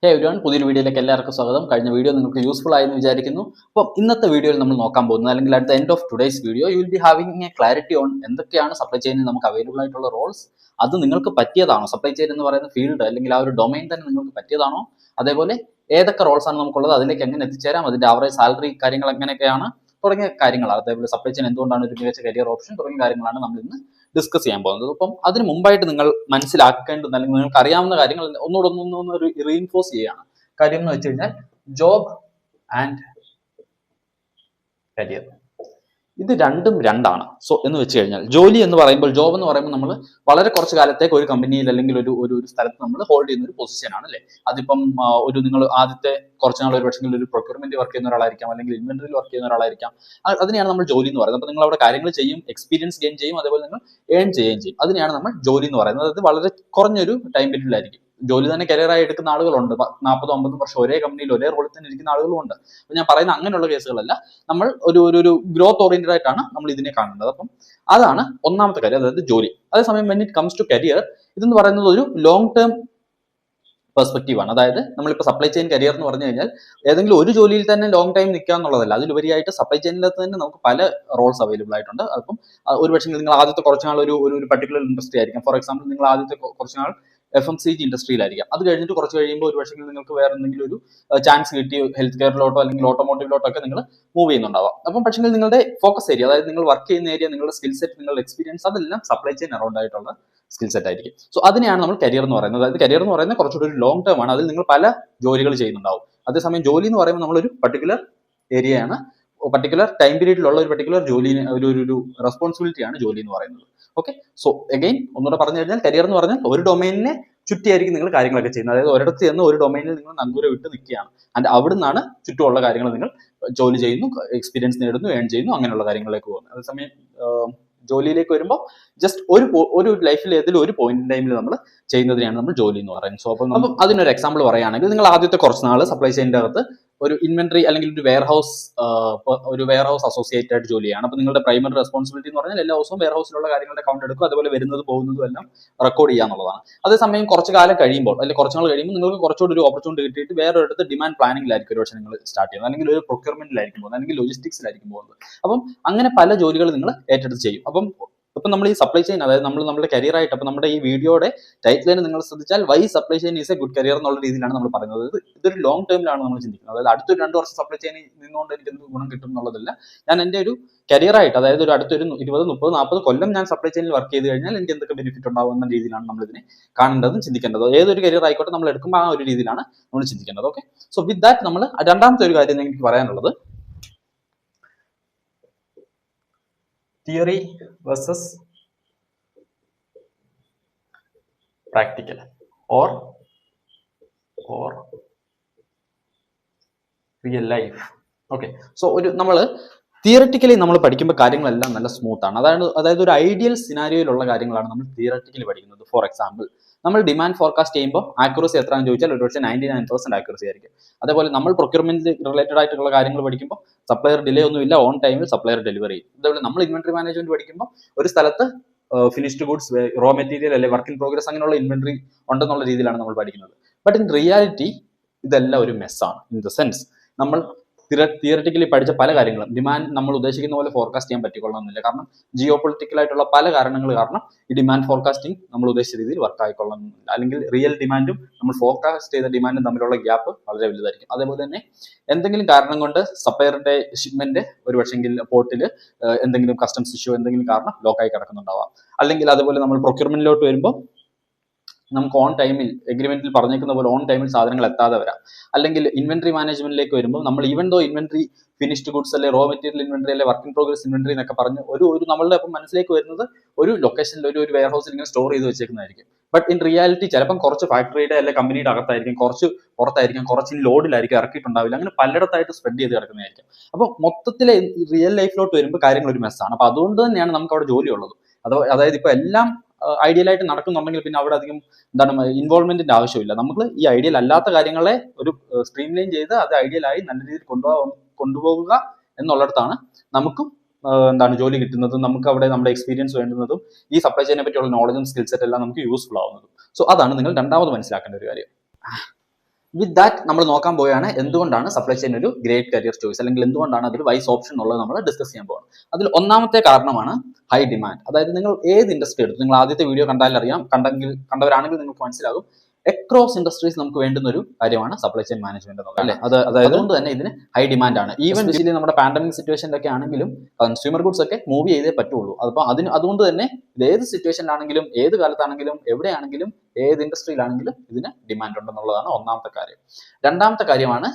Everyone പുതിയൊരു വീഡിയോയിലേക്ക് എല്ലാവർക്കും സ്വാഗതം. കഴിഞ്ഞ വീഡിയോ നിങ്ങൾക്ക് യൂസ്ഫുൾ ആയെന്ന് വിചാരിക്കുന്നു. അപ്പോൾ ഇന്നത്തെ വീഡിയോയിൽ നമ്മൾ നോക്കാൻ പോകുന്നത്, അല്ലെങ്കിൽ at the end of today's video you will be having A clarity on എന്തൊക്കെയാണ് സപ്ലൈ ചെയിനിൽ നമുക്ക് അവൈലബിൾ ആയിട്ടുള്ള റോൾസ്. അത് നിങ്ങൾക്ക് പറ്റിയതാണോ? സപ്ലൈ ചെയിൻ എന്ന് പറയുന്ന ഫീൽഡ് അല്ലെങ്കിൽ ആ ഒരു ഡൊമൈൻ തന്നെ നിങ്ങൾക്ക് പറ്റിയതാണോ? അതേപോലെ ഏതൊക്കെ റോൾസ് ആണ് നമുക്കുള്ളത്, അതിലേക്ക് എങ്ങനെ എത്തിച്ചേരാം, അതിന്റെ ആവറേജ് സാലറി കാര്യങ്ങൾ എങ്ങനെയൊക്കെയാണ് തുടങ്ങിയ കാര്യങ്ങളാണ്. അതേപോലെ സപ്ലൈ ചെയിൻ എന്തുകൊണ്ടാണ് ഒരു മികച്ച കരിയർ ഓപ്ഷൻ തുടങ്ങിയ കാര്യങ്ങളാണ് നമ്മൾ ഇന്ന് ഡിസ്കസ് ചെയ്യാൻ പോകുന്നത്. അപ്പം അതിന് മുമ്പായിട്ട് നിങ്ങൾ മനസ്സിലാക്കേണ്ടുന്ന അല്ലെങ്കിൽ നിങ്ങൾക്ക് അറിയാവുന്ന കാര്യങ്ങൾ ഒന്നുകൂടെ റീഇൻഫോഴ്സ് ചെയ്യുകയാണ്. കാര്യം എന്ന് വെച്ച് കഴിഞ്ഞാൽ ജോബ് ആൻഡ് കരിയർ ഇത് രണ്ടും രണ്ടാണ്. സോ എന്ന് വെച്ച് കഴിഞ്ഞാൽ ജോലി എന്ന് പറയുമ്പോൾ, ജോബ് എന്ന് പറയുമ്പോൾ നമ്മൾ വളരെ കുറച്ച് കാലത്തേക്ക് ഒരു കമ്പനിയിൽ അല്ലെങ്കിൽ ഒരു സ്ഥലത്ത് നമ്മൾ ഹോൾഡ് ചെയ്യുന്ന ഒരു പൊസിഷൻ ആണ് അല്ലേ. അതിപ്പം നിങ്ങൾ ആദ്യത്തെ കുറച്ച് നാൾ ഒരു പക്ഷേ ഒരു പ്രൊക്യൂർമെന്റ് വർക്ക് ചെയ്യുന്ന ഒരാളായിരിക്കാം, അല്ലെങ്കിൽ ഇൻവെന്ററിയിൽ വർക്ക് ചെയ്യുന്ന ഒരാളായിരിക്കാം. അതിനെയാണ് നമ്മൾ ജോലി എന്ന് പറയുന്നത്. അപ്പോൾ നിങ്ങൾ അവിടെ കാര്യങ്ങൾ ചെയ്യും, എക്സ്പീരിയൻസ് ഗെയിൻ ചെയ്യും, അതേപോലെ നിങ്ങൾ ഏൺ ചെയ്യുകയും ചെയ്യും. അതിനെയാണ് നമ്മൾ ജോലി എന്ന് പറയുന്നത്. അത് വളരെ കുറഞ്ഞൊരു ടൈം പീരീഡിലായിരിക്കും. ജോലി തന്നെ കരിയറായി എടുക്കുന്ന ആളുകളുണ്ട്. 40-50 വർഷം ഒരേ കമ്പനിയിൽ ഒരേ റോളിൽ തന്നെ ഇരിക്കുന്ന ആളുകളുണ്ട്. അപ്പൊ ഞാൻ പറയുന്ന അങ്ങനെയുള്ള കേസുകളല്ല. നമ്മൾ ഒരു ഗ്രോത്ത് ഓറിയന്റഡ് ആയിട്ടാണ് നമ്മൾ ഇതിനെ കാണേണ്ടത്. അപ്പം അതാണ് ഒന്നാമത്തെ കാര്യം, അതായത് ജോലി. അതേസമയം when it comes to career, ഇതെന്ന് പറയുന്നത് ഒരു ലോങ് ടേം പെർസ്പെക്റ്റീവ് ആണ്. അതായത് നമ്മളിപ്പോൾ സപ്ലൈ ചെയിൻ കരിയർ എന്ന് പറഞ്ഞു കഴിഞ്ഞാൽ ഏതെങ്കിലും ഒരു ജോലിയിൽ തന്നെ ലോങ് ടൈം നിൽക്കുക എന്നുള്ളതല്ല. അതിലുപരിയായിട്ട് സപ്ലൈ ചെയിനിനകത്ത് തന്നെ നമുക്ക് പല റോൾസ് അവൈലബിൾ ആയിട്ടുണ്ട്. അപ്പം ഒരു പക്ഷേ നിങ്ങൾ ആദ്യത്തെ കുറച്ച് നാൾ ഒരു പർട്ടിക്കുലർ ഇൻഡസ്ട്രി ആയിരിക്കും. ഫോർ എക്സാമ്പിൾ, നിങ്ങൾ ആദ്യത്തെ കുറച്ച് നാൾ FMCG ഇൻഡസ്ട്രിയിലായിരിക്കും. അത് കഴിഞ്ഞിട്ട് കുറച്ച് കഴിയുമ്പോൾ ഒരു പക്ഷേ നിങ്ങൾക്ക് വേറെ എന്തെങ്കിലും ഒരു ചാൻസ് കിട്ടി ഹെൽത്ത് കെയറിലോട്ടോ അല്ലെങ്കിൽ ഓട്ടോമോട്ടീവിലോട്ടോ ഒക്കെ നിങ്ങൾ മൂവ് ചെയ്യുന്നുണ്ടാവാം. അപ്പം പക്ഷേ നിങ്ങളുടെ ഫോക്കസ് ഏരിയ, അതായത് നിങ്ങൾ വർക്ക് ചെയ്യുന്ന ഏരിയ, നിങ്ങളുടെ സ്കിൽ സെറ്റ്, നിങ്ങളുടെ എക്സ്പീരിയൻസ്, അതെല്ലാം സപ്ലൈ ചെയിൻ അറൗണ്ട് ആയിട്ടുള്ള സ്കിൽ സെറ്റ് ആയിരിക്കും. സോ അതിനെയാണ് നമ്മൾ കരിയർ എന്ന് പറയുന്നത്. അതായത് കരിയർ എന്ന് പറയുന്നത് കുറച്ചുകൂടി ഒരു ലോങ് ടേം ആണ്. അതിൽ നിങ്ങൾ പല ജോലികൾ ചെയ്യുന്നുണ്ടാവും. അതേസമയം ജോലി എന്ന് പറയുമ്പോൾ നമ്മളൊരു പർട്ടിക്കുലർ ഏരിയയാണ്, പർട്ടിക്കുലർ ടൈം പീരീഡിലുള്ള ഒരു പർട്ടിക്കുലർ ജോലിനെ ഒരു റെസ്പോൺസിബിലിറ്റിയാണ് ജോലി എന്ന് പറയുന്നത്. ഓക്കെ, സോ അഗൈൻ ഒന്നുകൂടെ പറഞ്ഞു കഴിഞ്ഞാൽ കരിയർ എന്ന് പറഞ്ഞാൽ ഒരു ഡൊമൈനിനെ ചുറ്റിയായിരിക്കും നിങ്ങൾ കാര്യങ്ങളൊക്കെ ചെയ്യുന്നത്. അതായത് ഒരിടത്ത് ചെന്ന് ഒരു ഡൊമൈനിൽ നിങ്ങൾ നങ്കൂര വിട്ട് നിൽക്കുകയാണ്. ആൻഡ് അവിടെ നിന്നാണ് ചുറ്റുമുള്ള കാര്യങ്ങൾ നിങ്ങൾ ജോലി ചെയ്യുന്നു, എക്സ്പീരിയൻസ് നേടുന്നു, ഏൺ ചെയ്യുന്നു, അങ്ങനെയുള്ള കാര്യങ്ങളിലേക്ക് പോകുന്നത്. അതേസമയം ജോലിയിലേക്ക് വരുമ്പോൾ ജസ്റ്റ് ഒരു ലൈഫിൽ ഏതെങ്കിലും ഒരു പോയിന്റ് ടൈമിൽ നമ്മൾ ചെയ്യുന്നതിനെയാണ് നമ്മൾ ജോലി എന്ന് പറയുന്നത്. സോ അപ്പം അതിനൊരു എക്സാമ്പിൾ പറയുകയാണെങ്കിൽ, നിങ്ങൾ ആദ്യത്തെ കുറച്ച് നാൾ സപ്ലൈ ചെയിൻ്റെ അകത്ത് ഒരു ഇൻവെന്ററി അല്ലെങ്കിൽ ഒരു വെയർ ഹൗസ് അസോസിയേറ്റ് ആയിട്ട് ജോലിയാണ്. അപ്പോൾ നിങ്ങളുടെ പ്രൈമറി റെസ്പോൺസിബിലിറ്റി എന്ന് പറഞ്ഞാൽ എല്ലാ ദിവസവും വെയർ ഹൗസിലുള്ള കാര്യങ്ങളുടെ കൗണ്ട് എടുക്കും, അതുപോലെ വരുന്നതും പോകുന്നതും എല്ലാം റെക്കോർഡ് ചെയ്യുക എന്നുള്ളതാണ്. അതേസമയം കുറച്ച് കാലം കഴിയുമ്പോൾ, അല്ലെങ്കിൽ കുറച്ച് നാൾ കഴിയുമ്പോൾ നിങ്ങൾക്ക് കുറച്ചുകൂടി ഒരു ഓപ്പർച്യൂണിറ്റി കിട്ടിയിട്ട് വേറെ ഒരിടത്ത് ഡിമാൻഡ് പ്ലാനിങ്ങിലായിരിക്കും ഒരു പക്ഷേ നിങ്ങൾ സ്റ്റാർട്ട് ചെയ്യുന്നത്, അല്ലെങ്കിൽ ഒരു പ്രൊക്യൂർമെന്റിലായിരിക്കും പോകുന്നത്, അല്ലെങ്കിൽ ലോജിസ്റ്റിക്സിലായിരിക്കും പോകുന്നത്. അപ്പം അങ്ങനെ പല ജോലികൾ നിങ്ങൾ ഏറ്റെടുത്ത് ചെയ്യും. അപ്പം നമ്മൾ ഈ സപ്ലൈ ചെയിൻ, അതായത് നമ്മുടെ കരിയർ ആയിട്ട്, അപ്പം നമ്മുടെ ഈ വീഡിയോയുടെ ടൈറ്റിൽ തന്നെ നിങ്ങൾ ശ്രദ്ധിച്ചാൽ why supply chain is a good career എന്നുള്ള രീതിയിലാണ് നമ്മൾ പറയുന്നത്. ഇതൊരു ലോങ് ടേമിലാണ് നമ്മൾ ചിന്തിക്കുന്നത്. അതായത് അടുത്തൊരു 2 വർഷം സപ്ലൈ ചെയിനിൽ നിന്നുകൊണ്ട് എനിക്ക് എന്ത് ഗുണം കിട്ടും എന്നുള്ളതല്ല. ഞാൻ എൻ്റെ ഒരു കരിയർ ആയിട്ട്, അതായത് ഒരു അടുത്തൊരു 20, 30, 40 കൊല്ലം ഞാൻ സപ്ലൈ ചെയിനിൽ വർക്ക് ചെയ്ത് കഴിഞ്ഞാൽ എനിക്ക് എന്തൊക്കെ ബെനിഫിറ്റ് ഉണ്ടാവും എന്ന രീതിയിലാണ് നമ്മൾ ഇതിനെ കാണേണ്ടതും ചിന്തിക്കേണ്ടത്. ഏതൊരു കരിയർ ആയിക്കോട്ടെ നമ്മൾ എടുക്കുമ്പോൾ ആ ഒരു രീതിയിലാണ് നമ്മൾ ചിന്തിക്കേണ്ടത്. ഓക്കെ, സോ വിത്ത് ദാറ്റ് നമ്മൾ രണ്ടാമത്തെ ഒരു കാര്യം എനിക്ക് പറയാനുള്ളത്, theory versus practical or real life. Okay, so നമ്മൾ തിയററ്റിക്കലി നമ്മൾ പഠിക്കുമ്പോൾ കാര്യങ്ങളെല്ലാം നല്ല സ്മൂത്ത് ആണ്. അതായത് ഒരു ഐഡിയൽ സിനാരിയോയിലുള്ള കാര്യങ്ങളാണ് നമ്മൾ തിയററ്റിക്കലി പഠിക്കുന്നത്. ഫോർ എക്സാമ്പിൾ, നമ്മൾ ഡിമാൻഡ് ഫോർകാസ്റ്റ് ചെയ്യുമ്പോൾ ആക്യുറസി എത്രയാണെന്ന് ചോദിച്ചാൽ ഒരു പക്ഷേ 99% ആക്യുറസി ആയിരിക്കും. അതേപോലെ നമ്മൾ പ്രൊക്യൂർമെന്റ് റിലേറ്റഡ് ആയിട്ടുള്ള കാര്യങ്ങൾ പഠിക്കുമ്പോൾ സപ്ലയർ ഡിലേ ഒന്നുമില്ല, ഓൺ ടൈമിൽ സപ്ലയർ ഡെലിവറി ചെയ്യും. അതേപോലെ നമ്മൾ ഇൻവെന്ററി മാനേജ്മെന്റ് പഠിക്കുമ്പോൾ ഒരു സ്ഥലത്ത് ഫിനിഷ്ഡ് ഗുഡ്സ്, റോ മെറ്റീരിയൽ അല്ലെ വർക്ക് ഇൻ പ്രോഗ്രസ്, അങ്ങനെയുള്ള ഇൻവെന്ററി ഉണ്ടെന്നുള്ള രീതിയിലാണ് നമ്മൾ പഠിക്കുന്നത്. ബട്ട് ഇൻ റിയാലിറ്റി ഇതെല്ലാം ഒരു മെസ്സാണ്. ഇൻ ദ സെൻസ് നമ്മൾ തിയററ്റിക്കലി പഠിച്ച പല കാര്യങ്ങളും ഡിമാൻഡ് നമ്മൾ ഉദ്ദേശിക്കുന്ന പോലെ ഫോർകാസ്റ്റ് ചെയ്യാൻ പറ്റിക്കൊള്ളണമെന്നില്ല. കാരണം ജിയോ പൊളിറ്റിക്കൽ ആയിട്ടുള്ള പല കാരണങ്ങൾ കാരണം ഈ ഡിമാൻഡ് ഫോർകാസ്റ്റിംഗ് നമ്മൾ ഉദ്ദേശിച്ച രീതിയിൽ വർക്ക് ആയിക്കൊള്ളണമെന്നില്ല. അല്ലെങ്കിൽ റിയൽ ഡിമാൻഡും നമ്മൾ ഫോർകാസ്റ്റ് ചെയ്ത ഡിമാൻഡും തമ്മിലുള്ള ഗ്യാപ്പ് വളരെ വലുതായിരിക്കും. അതേപോലെ തന്നെ എന്തെങ്കിലും കാരണം കൊണ്ട് സപ്ലയറിന്റെ ഷിപ്മെന്റ് ഒരു പക്ഷെങ്കിൽ പോർട്ടിൽ എന്തെങ്കിലും കസ്റ്റംസ് ഇഷ്യൂ എന്തെങ്കിലും കാരണം ലോക്കായി കിടക്കുന്നുണ്ടാവാം. അല്ലെങ്കിൽ അതുപോലെ നമ്മൾ പ്രൊക്യൂർമെന്റിലോട്ട് വരുമ്പോൾ നമുക്ക് ഓൺ ടൈമിൽ എഗ്രിമെന്റിൽ പറഞ്ഞേക്കുന്ന പോലെ ഓൺ ടൈമിൽ സാധനങ്ങൾ എത്താതെ വരാം. അല്ലെങ്കിൽ ഇൻവെന്ററി മാനേജ്മെന്റിലേക്ക് വരുമ്പോൾ നമ്മൾ even though inventory finished goods അല്ലെ റോ മെറ്റീരിയൽ ഇൻവെന്ററി അല്ലെ വർക്ക് ഇൻ പ്രോഗ്രസ് ഇൻവെന്ററി എന്നൊക്കെ പറഞ്ഞ് ഒരു നമ്മളുടെ അപ്പം മനസ്സിലേക്ക് വരുന്നത് ഒരു ലൊക്കേഷനിൽ ഒരു വെയർ ഹൗസിൽ ഇങ്ങനെ സ്റ്റോർ ചെയ്ത് വെച്ചേക്കുന്നതായിരിക്കും. ബട്ട് ഇൻ റിയാലിറ്റി ചിലപ്പം കുറച്ച് ഫാക്ടറിയുടെ അല്ലെ കമ്പനിയുടെ അകത്തായിരിക്കും, കുറച്ച് പുറത്തായിരിക്കും, കുറച്ച് ലോഡിലായിരിക്കും, ഇറക്കിയിട്ടുണ്ടാവില്ല, അങ്ങനെ പലയിടത്തായിട്ട് സ്പ്രെഡ് ചെയ്ത് കിടക്കുന്നതായിരിക്കും. അപ്പോൾ മൊത്തത്തിൽ റിയൽ ലൈഫിലോട്ട് വരുമ്പോൾ കാര്യങ്ങൾ ഒരു മെസ്സാണ്. അപ്പൊ അതുകൊണ്ട് തന്നെയാണ് നമുക്ക് അവിടെ ജോലി ഉള്ളത്. അതായത് ഇപ്പൊ എല്ലാം ഐഡിയൽ ആയിട്ട് നടക്കുന്നുണ്ടെങ്കിൽ പിന്നെ അവിടെ അധികം ഇൻവോൾവ്മെന്റിന്റെ ആവശ്യമില്ല. നമുക്ക് ഈ ഐഡിയൽ അല്ലാത്ത കാര്യങ്ങളെ ഒരു സ്ട്രീം ലൈൻ ചെയ്ത് അത് ഐഡിയലായി നല്ല രീതിയിൽ കൊണ്ടുപോകുക എന്നുള്ളിടത്താണ് നമുക്കും ജോലി കിട്ടുന്നതും നമുക്ക് അവിടെ നമ്മുടെ എക്സ്പീരിയൻസ് വേണ്ടുന്നതും ഈ സപ്ലൈ ചെയിനെ പറ്റിയുള്ള നോളജും സ്കിൽ സെറ്റ് എല്ലാം നമുക്ക് യൂസ്ഫുൾ ആവുന്നതും. സോ അതാണ് നിങ്ങൾ രണ്ടാമത് മനസ്സിലാക്കേണ്ട ഒരു കാര്യം. വിത്ത് ദാറ്റ് നമ്മൾ നോക്കാൻ പോവുകയാണ് എന്തുകൊണ്ടാണ് സപ്ലൈ ചെയിൻ ഒരു ഗ്രേറ്റ് കരിയർ ചോയ്സ്, അല്ലെങ്കിൽ എന്തുകൊണ്ടാണ് അതൊരു വൈസ് ഓപ്ഷൻ എന്നുള്ളത് നമ്മൾ ഡിസ്കസ് ചെയ്യാൻ പോകുന്നത്. അതിൽ ഒന്നാമത്തെ കാരണമാണ് ഹൈ ഡിമാൻഡ്. അതായത് നിങ്ങൾ ഏത് ഇൻഡസ്ട്രി എടുത്തു, നിങ്ങൾ ആദ്യത്തെ വീഡിയോ കണ്ടാൽ അറിയാം, കണ്ടവരാണെങ്കിൽ നിങ്ങൾക്ക് മനസ്സിലാകും, അക്രോസ് ഇൻഡസ്ട്രീസ് നമുക്ക് വേണ്ടുന്ന ഒരു കാര്യമാണ് സപ്ലൈ ചെയിൻ മാനേജ്മെന്റ് എന്നുള്ളത്, അല്ലേ? അതായത് അതുകൊണ്ട് തന്നെ ഇതിന് ഹൈ ഡിമാൻഡ് ആണ്. ഈവൻ നമ്മുടെ പാൻഡമിക് സിറ്റുവേഷനിലൊക്കെ ആണെങ്കിലും കൺസ്യൂമർ ഗുഡ്സ് ഒക്കെ മൂവ് ചെയ്തേ പറ്റുള്ളൂ. അപ്പോൾ അതുകൊണ്ട് തന്നെ ഇത് ഏത് സിറ്റുവേഷനിലാണെങ്കിലും, ഏത് കാലത്താണെങ്കിലും, എവിടെയാണെങ്കിലും, ഏത് ഇൻഡസ്ട്രിയിലാണെങ്കിലും ഇതിന് ഡിമാൻഡ് ഉണ്ടെന്നുള്ളതാണ് ഒന്നാമത്തെ കാര്യം. രണ്ടാമത്തെ കാര്യമാണ്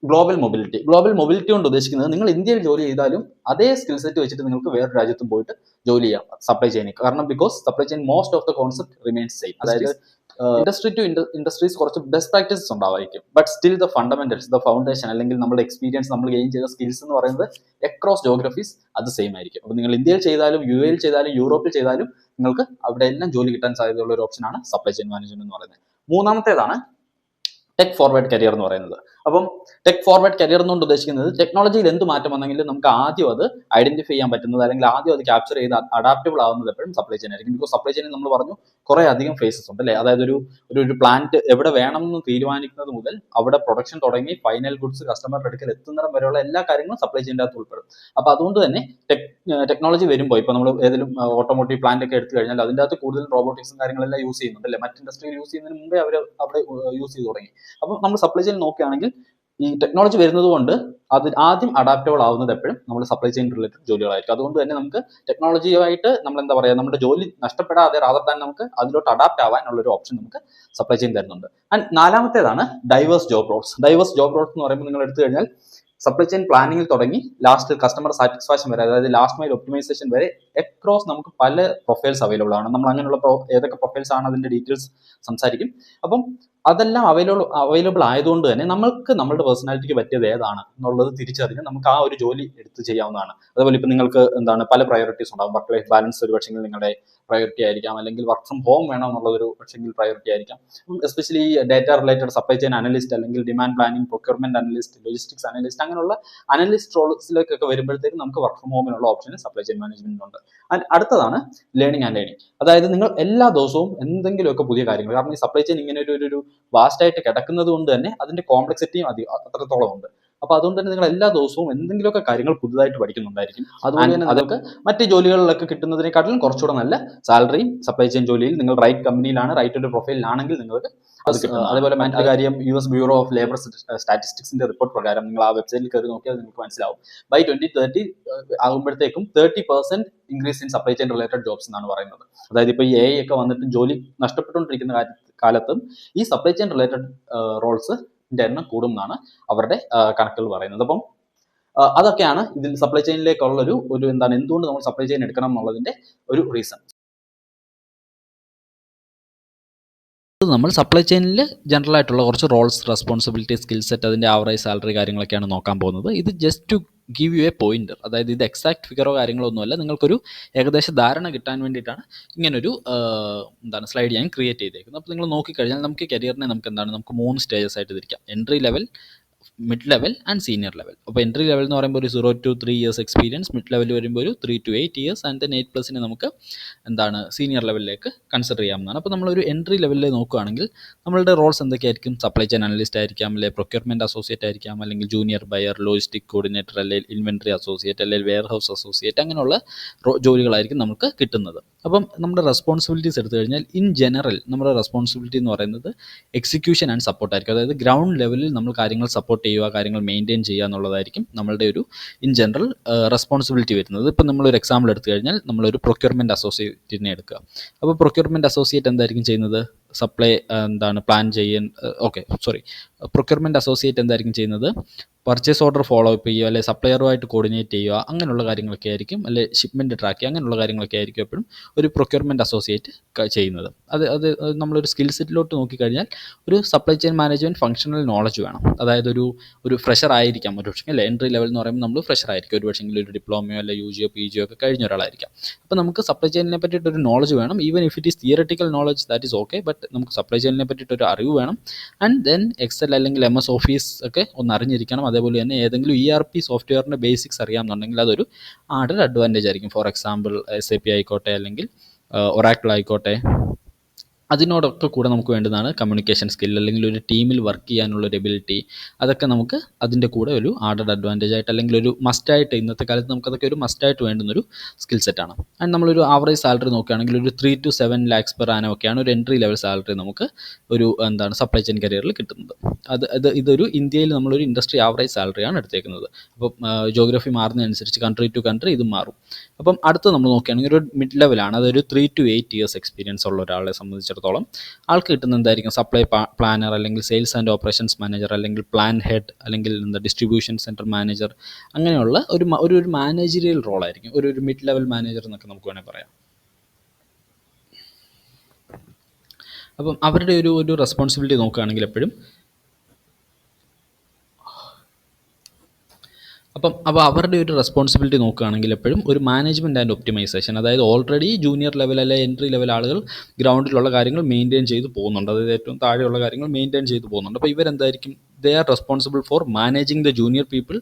ഗ്ലോബൽ മൊബിലിറ്റി. ഗ്ലോബൽ മൊബിലിറ്റി കൊണ്ട് ഉദ്ദേശിക്കുന്നത് നിങ്ങൾ ഇന്ത്യയിൽ ജോലി ചെയ്താലും അതേ സ്കിൽ സെറ്റ് വെച്ചിട്ട് നിങ്ങൾക്ക് വേറെ രാജ്യത്തും പോയിട്ട് ജോലി ചെയ്യാം സപ്ലൈ ചെയിനിൽ. കാരണം because supply chain most of the concept remains same. അതായത് ഇൻഡസ്ട്രി ടു ഇൻഡസ്ട്രീസ് കുറച്ച് ബെസ്റ്റ് പ്രാക്ടീസസ് ഉണ്ടാവായിരിക്കും, but still the fundamentals, the foundation, അല്ലെങ്കിൽ നമ്മുടെ എക്സ്പീരിയൻസ്, നമ്മൾ ഗെയിൻ ചെയ്ത സ്കിൽസ് എന്ന് പറയുന്നത് അക്രോസ് ജോഗ്രഫീസ് അത് സെയിം ആയിരിക്കും. അപ്പോൾ നിങ്ങൾ ഇന്ത്യയിൽ ചെയ്താലും, UAE ചെയ്താലും, യൂറോപ്പിൽ ചെയ്താലും നിങ്ങൾക്ക് അവിടെ എല്ലാം ജോലി കിട്ടാൻ സാധ്യതയുള്ള ഒരു ഓപ്ഷനാണ് സപ്ലൈ ചെയിൻ മാനേജ്മെന്റ് എന്ന് പറയുന്നത്. മൂന്നാമത്തേതാണ് ടെക് ഫോർവേഡ് കരിയർ എന്ന് പറയുന്നത്. അപ്പം ടെക് ഫോർവേഡ് കരിയർ എന്നുകൊണ്ട് ഉദ്ദേശിക്കുന്നത് ടെക്നോളജിയിൽ എന്ത് മാറ്റം വന്നെങ്കിലും നമുക്ക് ആദ്യം അത് ഐഡന്റിഫൈ ചെയ്യാൻ പറ്റുന്നത്, അല്ലെങ്കിൽ ആദ്യം അത് ക്യാപ്ചർ ചെയ്ത് അഡാപ്റ്റബിൾ ആവുന്നത് എപ്പോഴും സപ്ലൈ ചെയിൻ ആയിരിക്കും. ബിക്കോസ് സപ്ലൈ ചെയിനിൽ നമ്മൾ പറഞ്ഞു കുറെ അധികം ഫേസസ് ഉണ്ട്, അല്ലേ? അതായത് ഒരു പ്ലാന്റ് എവിടെ വേണം എന്ന് തീരുമാനിക്കുന്നത് മുതൽ അവിടെ പ്രൊഡക്ഷൻ തുടങ്ങി ഫൈനൽ ഗുഡ്സ് കസ്റ്റമറുടെ അടുക്കൽ എത്തുന്നിടം വരെയുള്ള എല്ലാ കാര്യങ്ങളും സപ്ലൈ ചെയിൻ്റെ അകത്ത് ഉൾപ്പെടും. അപ്പോൾ അതുകൊണ്ട് തന്നെ ടെക്നോളജി വരുമ്പോൾ ഇപ്പോൾ നമ്മൾ ഏതെങ്കിലും ഓട്ടോമോട്ടീവ് പ്ലാന്റ് ഒക്കെ എടുത്തു കഴിഞ്ഞാൽ അതിൻ്റെ അകത്ത് കൂടുതൽ റോബോട്ടിക്സും കാര്യങ്ങളെല്ലാം യൂസ് ചെയ്യുന്നുണ്ട്, അല്ലേ? മറ്റ് ഇൻഡസ്ട്രിയിൽ യൂസ് ചെയ്യുന്നതിന് മുമ്പേ അവർ അവിടെ യൂസ് ചെയ്ത് തുടങ്ങി. അപ്പോൾ നമ്മൾ സപ്ലൈ ചെയിൻ നോക്കുകയാണെങ്കിൽ ഈ ടെക്നോളജി വരുന്നത് കൊണ്ട് അത് ആദ്യം അഡാപ്റ്റബിൾ ആവുന്നത് എപ്പോഴും നമ്മൾ സപ്ലൈ ചെയിൻ റിലേറ്റഡ് ജോലികളായിരിക്കും. അതുകൊണ്ട് തന്നെ നമുക്ക് ടെക്നോളജിയുമായിട്ട് നമ്മൾ എന്താ പറയുക, നമ്മുടെ ജോലി നഷ്ടപ്പെടാതെ റാദർ ദാൻ നമുക്ക് അതിലോട്ട് അഡാപ്റ്റ് ആവാനുള്ള ഒരു ഓപ്ഷൻ നമുക്ക് സപ്ലൈ ചെയിൻ തരുന്നുണ്ട്. ആൻഡ് നാലാമത്തേതാണ് diverse job roles. Diverse job roles എന്ന് പറയുമ്പോൾ നിങ്ങൾ എടുത്തു കഴിഞ്ഞാൽ സപ്ലൈ ചെയിൻ പ്ലാനിങ്ങിൽ തുടങ്ങി ലാസ്റ്റ് കസ്റ്റമർ സാറ്റിസ്ഫാക്ഷൻ വരെ, അതായത് ലാസ്റ്റ് മൈൽ ഒപ്റ്റിമൈസേഷൻ വരെ അക്രോസ് നമുക്ക് പല പ്രൊഫൈൽസ് അവൈലബിൾ ആണ്. നമ്മൾ അങ്ങനെയുള്ള ഏതൊക്കെ പ്രൊഫൈൽസ് ആണ് അതിന്റെ ഡീറ്റെയിൽസ് സംസാരിക്കും. അപ്പം അതെല്ലാം അവൈലബിൾ ആയതുകൊണ്ട് തന്നെ നമുക്ക് നമ്മുടെ പേഴ്സണാലിറ്റിക്ക് പറ്റിയത് ഏതാണ് എന്നുള്ളത് തിരിച്ചറിഞ്ഞ് നമുക്ക് ആ ഒരു ജോലി എടുത്ത് ചെയ്യാവുന്നതാണ്. അതുപോലെ ഇപ്പം നിങ്ങൾക്ക് പല പ്രയോറിറ്റീസ് ഉണ്ടാകും. വർക്ക് ലൈഫ് ബാലൻസ് ഒരു പക്ഷെങ്കിൽ നിങ്ങളുടെ പ്രയോറിറ്റി ആയിരിക്കാം, അല്ലെങ്കിൽ വർക്ക് ഫ്രം ഹോം വേണം എന്നുള്ളതൊരു പക്ഷെങ്കിൽ പ്രയോറിറ്റി ആയിരിക്കാം. Especially data related supply chain analyst, അല്ലെങ്കിൽ demand planning, procurement analyst, logistics analyst, അങ്ങനെയുള്ള അനലിസ്റ്റ് റോൾസിലേക്കൊക്കെ വരുമ്പോഴത്തേക്ക് നമുക്ക് വർക്ക് ഫ്രം ഹോമിനുള്ള ഓപ്ഷൻ സപ്ലൈ ചെയിൻ മാനേജ്മെന്റിനുണ്ട്. അടുത്തതാണ് ലേണിംഗ് ആൻഡ് ലേണിംഗ്. അതായത് നിങ്ങൾ എല്ലാ ദിവസവും എന്തെങ്കിലുമൊക്കെ പുതിയ കാര്യങ്ങൾ, കാരണം ഈ സപ്ലൈ ചെയിൻ ഇങ്ങനെ ഒരു വാസ്റ്റ് ആയിട്ട് കിടക്കുന്നത് കൊണ്ട് തന്നെ അതിന്റെ കോംപ്ലക്സിറ്റിയും അത്രത്തോളം ഉണ്ട്. അപ്പൊ അതുകൊണ്ട് തന്നെ നിങ്ങൾ എല്ലാ ദിവസവും എന്തെങ്കിലുമൊക്കെ കാര്യങ്ങൾ പുതുതായിട്ട് പഠിക്കുന്നുണ്ടായിരിക്കും. അതുകൊണ്ട് തന്നെ അതൊക്കെ മറ്റ് ജോലികളിലൊക്കെ കിട്ടുന്നതിനെക്കാട്ടിലും കുറച്ചുകൂടെ നല്ല സാലറിയും സപ്ലൈ ചെയിൻ ജോലിയിൽ നിങ്ങൾ റൈറ്റ് കമ്പനിയിലാണ്, റൈറ്റ് ഒരു പ്രൊഫൈലിലാണെങ്കിൽ നിങ്ങൾക്ക് അത് കിട്ടും. അതേപോലെ മറ്റൊരു കാര്യം, US ബ്യൂറോ ഓഫ് ലേബർ സ്റ്റാറ്റിസ്റ്റിക്സിന്റെ റിപ്പോർട്ട് പ്രകാരം നിങ്ങൾ ആ വെബ്സൈറ്റിൽ കയറി നോക്കിയാൽ നിങ്ങൾക്ക് മനസ്സിലാവും, ബൈ 2030 ആകുമ്പോഴത്തേക്കും 30% increase in supply chain related jobs എന്നാണ് പറയുന്നത്. അതായത് ഇപ്പോൾ ഈ AI ഒക്കെ വന്നിട്ട് ജോലി നഷ്ടപ്പെട്ടുകൊണ്ടിരിക്കുന്ന കാലത്തും ഈ സപ്ലൈ ചെയിൻ റിലേറ്റഡ് റോൾസ് എണ്ണം കൂടും എന്നാണ് അവരുടെ കണക്കുകൾ പറയുന്നത്. അപ്പം അതൊക്കെയാണ് ഇതിൽ സപ്ലൈ ചെയിനിലേക്കുള്ള ഒരു എന്തുകൊണ്ട് നമ്മൾ സപ്ലൈ ചെയിൻ എടുക്കണം എന്നുള്ളതിന്റെ ഒരു റീസൺ. നമ്മൾ സപ്ലൈ ചെയിനിൽ ജനറൽ ആയിട്ടുള്ള കുറച്ച് റോൾസ്, റെസ്പോൺസിബിലിറ്റി, സ്കിൽ സെറ്റ്, അതിൻ്റെ ആവറേജ് സാലറി കാര്യങ്ങളൊക്കെയാണ് നോക്കാൻ പോകുന്നത്. ഇത് just to give you a pointer, അതായത് ഇത് എക്സാക്ട് ഫിഗറോ കാര്യങ്ങളോ ഒന്നുമല്ല, നിങ്ങൾക്കൊരു ഏകദേശ ധാരണ കിട്ടാൻ വേണ്ടിയിട്ടാണ് ഇങ്ങനൊരു സ്ലൈഡ് ഞാൻ ക്രിയേറ്റ് ചെയ്തേക്കുന്നത്. അപ്പോൾ നിങ്ങൾ നോക്കിക്കഴിഞ്ഞാൽ നമുക്ക് കരിയറിനെ നമുക്ക് 3 സ്റ്റേജസ് ആയിട്ട് തിരിക്കാം: entry level, mid level and senior level. അപ്പോൾ എൻട്രി ലെവൽ എന്ന് പറയുമ്പോൾ ഒരു 0 to 3 years experience, mid level വരുമ്പോൾ ഒരു 3 to 8 years, ആൻഡ് ദെൻ 8+ നമുക്ക് സീനിയർ ലെവലിലേക്ക് കൺസിഡർ ചെയ്യാവുന്നതാണ്. അപ്പോൾ നമ്മളൊരു എൻട്രി ലെവലിൽ നോക്കുകയാണെങ്കിൽ നമ്മളുടെ റോൾസ് എന്തൊക്കെയായിരിക്കും? സപ്ലൈ ചെയിൻ അനലിസ്റ്റ് ആയിരിക്കാം, അല്ലെങ്കിൽ പ്രൊക്യൂർമെന്റ് അസോസിയേറ്റ് ആയിരിക്കാം, അല്ലെങ്കിൽ ജൂനിയർ ബയർ, ലോജിസ്റ്റിക് കോർഡിനേറ്റർ, അല്ലെങ്കിൽ ഇൻവെന്ററി അസോസിയേറ്റ്, അല്ലെങ്കിൽ വെയർ ഹൗസ് അസോസിയേറ്റ്, അങ്ങനെയുള്ള ജോലികളായിരിക്കും നമുക്ക് കിട്ടുന്നത്. അപ്പം നമ്മുടെ റെസ്പോൺസിബിലിറ്റീസ് എടുത്തു കഴിഞ്ഞാൽ ഇൻ ജനറൽ നമ്മുടെ റെസ്പോൺസിബിലിറ്റി എന്ന് പറയുന്നത് എക്സിക്യൂഷൻ ആൻഡ് സപ്പോർട്ട് ആയിരിക്കും. അതായത് ഗ്രൗണ്ട് ലെവലിൽ നമ്മൾ കാര്യങ്ങൾ സപ്പോർട്ട് ചെയ്യുക, കാര്യങ്ങൾ മെയിൻറ്റെയിൻ ചെയ്യുക എന്നുള്ളതായിരിക്കും നമ്മളുടെ ഒരു ഇൻ ജനറൽ റെസ്പോൺസിബിലിറ്റി വരുന്നത്. ഇപ്പം നമ്മളൊരു എക്സാമ്പിൾ എടുത്തു കഴിഞ്ഞാൽ നമ്മളൊരു പ്രൊക്യൂർമെന്റ് അസോസിയേറ്റിനെ എടുക്കുക. അപ്പോൾ പ്രൊക്യൂർമെന്റ് അസോസിയേറ്റ് എന്തായിരിക്കും ചെയ്യുന്നത്? സപ്ലൈ പ്ലാൻ ചെയ്യാൻ പ്രൊക്യൂർമെന്റ് അസോസിയേറ്റ് എന്തായിരിക്കും ചെയ്യുന്നത്? പർച്ചേസ് ഓർഡർ ഫോളോ അപ്പ് ചെയ്യുക, അല്ലെങ്കിൽ സപ്ലയറുമായിട്ട് കോർഡിനേറ്റ് ചെയ്യുക, അങ്ങനെയുള്ള കാര്യങ്ങളൊക്കെ ആയിരിക്കും, അല്ലെങ്കിൽ ഷിപ്മെൻറ്റ് ട്രാക്ക് ചെയ്യുക, അങ്ങനെയുള്ള കാര്യങ്ങളൊക്കെ ആയിരിക്കും എപ്പോഴും ഒരു പ്രൊക്യൂർമെന്റ് അസോസിയേറ്റ് ചെയ്യുന്നത്. അത് നമ്മളൊരു സ്കിൽ സെറ്റിലോട്ട് നോക്കിക്കഴിഞ്ഞാൽ ഒരു supply chain management functional knowledge വേണം. അതായത് ഒരു ഫ്രഷർ ആയിരിക്കാം, ഒരു പക്ഷേ അല്ല, എൻട്രി ലെവൽ എന്ന് പറയുമ്പോൾ നമ്മൾ ഫ്രഷർ ആയിരിക്കും, ഒരു പക്ഷേ ഒരു ഡിപ്ലോമയോ അല്ലെങ്കിൽ UGയോ PGയോ ഒക്കെ കഴിഞ്ഞ ഒരാളായിരിക്കാം. അപ്പോൾ നമുക്ക് സപ്ലൈ ചെയിനിനെ പറ്റിയിട്ട് ഒരു നോളജ് വേണം. Even if it is theoretical knowledge, that is okay, but നമുക്ക് സപ്ലൈ ചെയിനിനെ പറ്റിയിട്ട് ഒരു അറിവ് വേണം. ആൻഡ് ദെൻ എക്സൽ അല്ലെങ്കിൽ MS ഓഫീസ് ഒക്കെ ഒന്ന് അറിഞ്ഞിരിക്കണം. അതേപോലെ തന്നെ ഏതെങ്കിലും ERP സോഫ്റ്റ്വെയറിൻ്റെ ബേസിക്സ് അറിയാമെന്നുണ്ടെങ്കിൽ അതൊരു ആഡഡ് അഡ്വാൻറ്റേജ് ആയിരിക്കും. ഫോർ എക്സാമ്പിൾ SAP ആയിക്കോട്ടെ, അല്ലെങ്കിൽ ഒറാക്കിൾ ആയിക്കോട്ടെ, അതിനോടൊക്കെ കൂടെ നമുക്ക് വേണ്ടതാണ് കമ്മ്യൂണിക്കേഷൻ സ്കിൽ, അല്ലെങ്കിൽ ഒരു ടീമിൽ വർക്ക് ചെയ്യാനുള്ള ഒരു എബിലിറ്റി. അതൊക്കെ നമുക്ക് അതിൻ്റെ കൂടെ ഒരു ആഡഡ് അഡ്വാൻറ്റേജ് ആയിട്ട്, അല്ലെങ്കിൽ ഒരു മസ്റ്റായിട്ട്, ഇന്നത്തെ കാലത്ത് നമുക്കതൊക്കെ ഒരു മസ്റ്റായിട്ട് വേണ്ടുന്നൊരു സ്കിൽ സെറ്റാണ്. ആൻഡ് നമ്മളൊരു ആവറേജ് സാലറി നോക്കുകയാണെങ്കിൽ ഒരു 3 to 7 lakhs പെർ ആനം ഒക്കെയാണ് ഒരു എൻട്രി ലെവൽ സാലറി നമുക്ക് ഒരു സപ്ലൈ ചെയിൻ കരിയറിൽ കിട്ടുന്നത്. ഇതൊരു ഇന്ത്യയിൽ നമ്മളൊരു ഇൻഡസ്ട്രി ആവറേജ് സാലറിയാണ് എടുത്തേക്കുന്നത്. അപ്പം ജോഗ്രഫി മാറുന്നതനുസരിച്ച് കൺട്രി ടു കൺട്രി ഇത് മാറും. അപ്പം അടുത്ത് നമ്മൾ നോക്കുകയാണെങ്കിൽ ഒരു മിഡ് ലെവലാണ്, അതൊരു 3 to 8 years എക്സ്പീരിയൻസ് ഉള്ള ഒരാളെ സംബന്ധിച്ചിടത്തോളം ആൾക്ക് കിട്ടുന്ന എന്തായിരിക്കും, സപ്ലൈ പ്ലാനർ, അല്ലെങ്കിൽ സെയിൽസ് ആൻഡ് ഓപ്പറേഷൻസ് മാനേജർ, അല്ലെങ്കിൽ പ്ലാൻ ഹെഡ്, അല്ലെങ്കിൽ ഡിസ്ട്രിബ്യൂഷൻ സെൻറ്റർ മാനേജർ, അങ്ങനെയുള്ള ഒരു മാനേജറിയൽ റോളായിരിക്കും, ഒരു മിഡ് ലെവൽ മാനേജർ എന്നൊക്കെ നമുക്ക് വേണമെങ്കിൽ പറയാം. അപ്പം അവരുടെ ഒരു റെസ്പോൺസിബിലിറ്റി നോക്കുകയാണെങ്കിൽ എപ്പോഴും അപ്പോൾ അവരുടെ ഒരു റെസ്പോൺസിബിലിറ്റി നോക്കുകയാണെങ്കിൽ എപ്പോഴും ഒരു മാനേജ്മെൻറ്റ് ആൻഡ് ഒപ്റ്റിമൈസേഷൻ, അതായത് ഓൾറെഡി ജൂനിയർ ലെവൽ അല്ലെങ്കിൽ എൻട്രി ലെവൽ ആളുകൾ ഗ്രൗണ്ടിലുള്ള കാര്യങ്ങൾ മെയിൻറ്റെയിൻ ചെയ്ത് പോകുന്നുണ്ട്, അതായത് ഏറ്റവും താഴെയുള്ള കാര്യങ്ങൾ മെയിൻറ്റെയിൻ ചെയ്ത് പോകുന്നുണ്ട്. അപ്പോൾ ഇവരെന്തായിരിക്കും, they are responsible for managing the junior people.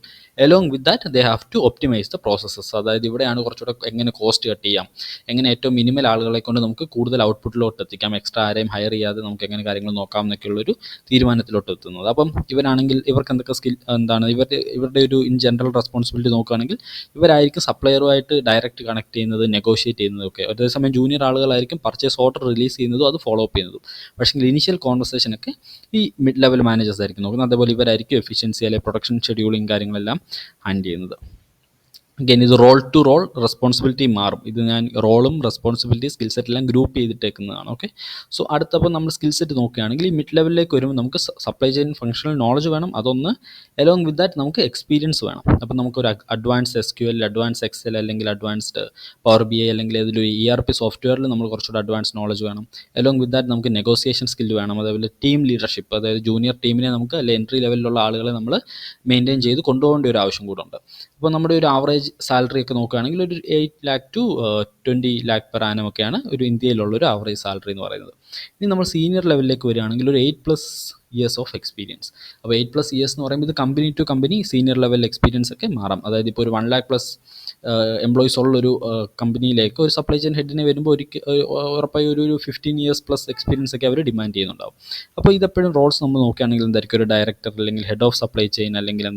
along with that they have to optimize the processes. അതായത് ഇവിടെയാണ് കുറച്ചുകൂടെ എങ്ങനെ കോസ്റ്റ് കട്ട് ചെയ്യാം, എങ്ങനെ ഏറ്റവും മിനിമൽ ആളുകളെ കൊണ്ട് നമുക്ക് കൂടുതൽ ഔട്ട്പുട്ടിലോട്ട് എത്തിക്കാം, എക്സ്ട്രാ ആരെയും ഹയർ ചെയ്യാതെ നമുക്ക് എങ്ങനെ കാര്യങ്ങൾ നോക്കാം എന്നൊക്കെയുള്ളൊരു തീരുമാനത്തിലോട്ട് എത്തുന്നത്. അപ്പം ഇവരാണെങ്കിൽ ഇവർക്ക് എന്തൊക്കെ സ്കിൽ ഇവരുടെ ഒരു ഇൻ ജനറൽ റെസ്പോൺസിബിലിറ്റി നോക്കുകയാണെങ്കിൽ ഇവരായിരിക്കും സപ്ലയറുമായിട്ട് ഡയറക്റ്റ് കണക്ട് ചെയ്യുന്നത്, നെഗോഷിയേറ്റ് ചെയ്യുന്നതൊക്കെ. അതേസമയം ജൂനിയർ ആളുകളായിരിക്കും പർച്ചേസ് ഓർഡർ റിലീസ് ചെയ്യുന്നതും അത് ഫോളോ അപ്പ് ചെയ്യുന്നതും. പക്ഷേ ഇനീഷ്യൽ കോൺവെർസേഷനൊക്കെ ഈ മിഡ് ലെവൽ മാനേജേഴ്സ് ആയിരിക്കും നോക്കുന്നത്. അതേപോലെ ഇവരായിരിക്കും എഫിഷ്യൻസി അല്ലെങ്കിൽ പ്രൊഡക്ഷൻ ഷെഡ്യൂളിങ് കാര്യങ്ങളെല്ലാം ഹാൻഡിൽ ചെയ്യുന്നത്. അഗൈൻ ഇത് റോൾ ടു റോൾ റെസ്പോൺസിബിലിറ്റി മാറും. ഇത് ഞാൻ റോളും റെസ്പോൺസിബിലിറ്റി സ്കിൽ സെറ്റെല്ലാം ഗ്രൂപ്പ് ചെയ്തിട്ടേക്കുന്നതാണ്. ഓക്കെ, സോ അടുത്തപ്പോൾ നമ്മൾ സ്കിൽ സെറ്റ് നോക്കുകയാണെങ്കിൽ ഈ മിഡ് ലെവലിലേക്ക് വരുമ്പോൾ നമുക്ക് സപ്ലൈ ചെയിൻ ഫംഗ്ഷണൽ നോളജ് വേണം. അതൊന്ന് അലോങ് വിത്ത് ദാറ്റ് നമുക്ക് എക്സ്പീരിയൻസ് വേണം. അപ്പോൾ നമുക്കൊരു അഡ്വാൻസ് SQL, അഡ്വാൻസ് എക്സൽ, അല്ലെങ്കിൽ അഡ്വാൻസ്ഡ് പവർ BI, അല്ലെങ്കിൽ ഏതൊരു ERP സോഫ്റ്റ്വെയറിൽ നമ്മൾ കുറച്ചുകൂടെ അഡ്വാൻസ് നോളജ് വേണം. അലോങ് വിത്ത് ദാറ്റ് നമുക്ക് നെഗോസിയേഷൻ സ്കിൽ വേണം. അതേപോലെ ടീം ലീഡർഷിപ്പ്, അതായത് ജൂനിയർ ടീമിനെ നമുക്ക് അല്ലെങ്കിൽ എൻട്രി ലെവലിലുള്ള ആളുകളെ നമ്മൾ മെയിൻറ്റെയിൻ ചെയ്ത് കൊണ്ടുപോകേണ്ട ഒരു ആവശ്യം കൂടെ ഉണ്ട്. അപ്പോൾ നമ്മുടെ ഒരു ആവറേജ് സാലറി ഒക്കെ നോക്കുകയാണെങ്കിൽ ഒരു 8 lakh to 20 lakh per annum ഒക്കെയാണ് ഒരു ഇന്ത്യയിലുള്ള ഒരു ആവറേജ് സാലറി എന്ന് പറയുന്നത്. ഇനി നമ്മൾ സീനിയർ ലെവലിലേക്ക് വരികയാണെങ്കിൽ ഒരു 8+ years ഓഫ് എക്സ്പീരിയൻസ്. അപ്പോൾ 8+ years എന്ന് പറയുമ്പോൾ ഇത് company to company senior level experience ഒക്കെ മാറാം. അതായത് ഇപ്പോൾ ഒരു 1 lakh+ എംപ്ലോയീസ് ഉള്ളൊരു കമ്പനിയിലേക്ക് ഒരു സപ്ലൈ ചെയിൻ ഹെഡിനെ വരുമ്പോൾ ഉറപ്പായി ഒരു 15 years+ എക്സ്പീരിയൻസ് ഒക്കെ അവർ ഡിമാൻഡ് ചെയ്യുന്നുണ്ടാവും. അപ്പോൾ ഇതെപ്പോഴും റോൾസ് നമ്മൾ നോക്കുകയാണെങ്കിൽ എന്തായിരിക്കും, ഒരു ഡയറക്ടർ, അല്ലെങ്കിൽ ഹെഡ് ഓഫ് സപ്ലൈ ചെയിൻ, അല്ലെങ്കിൽ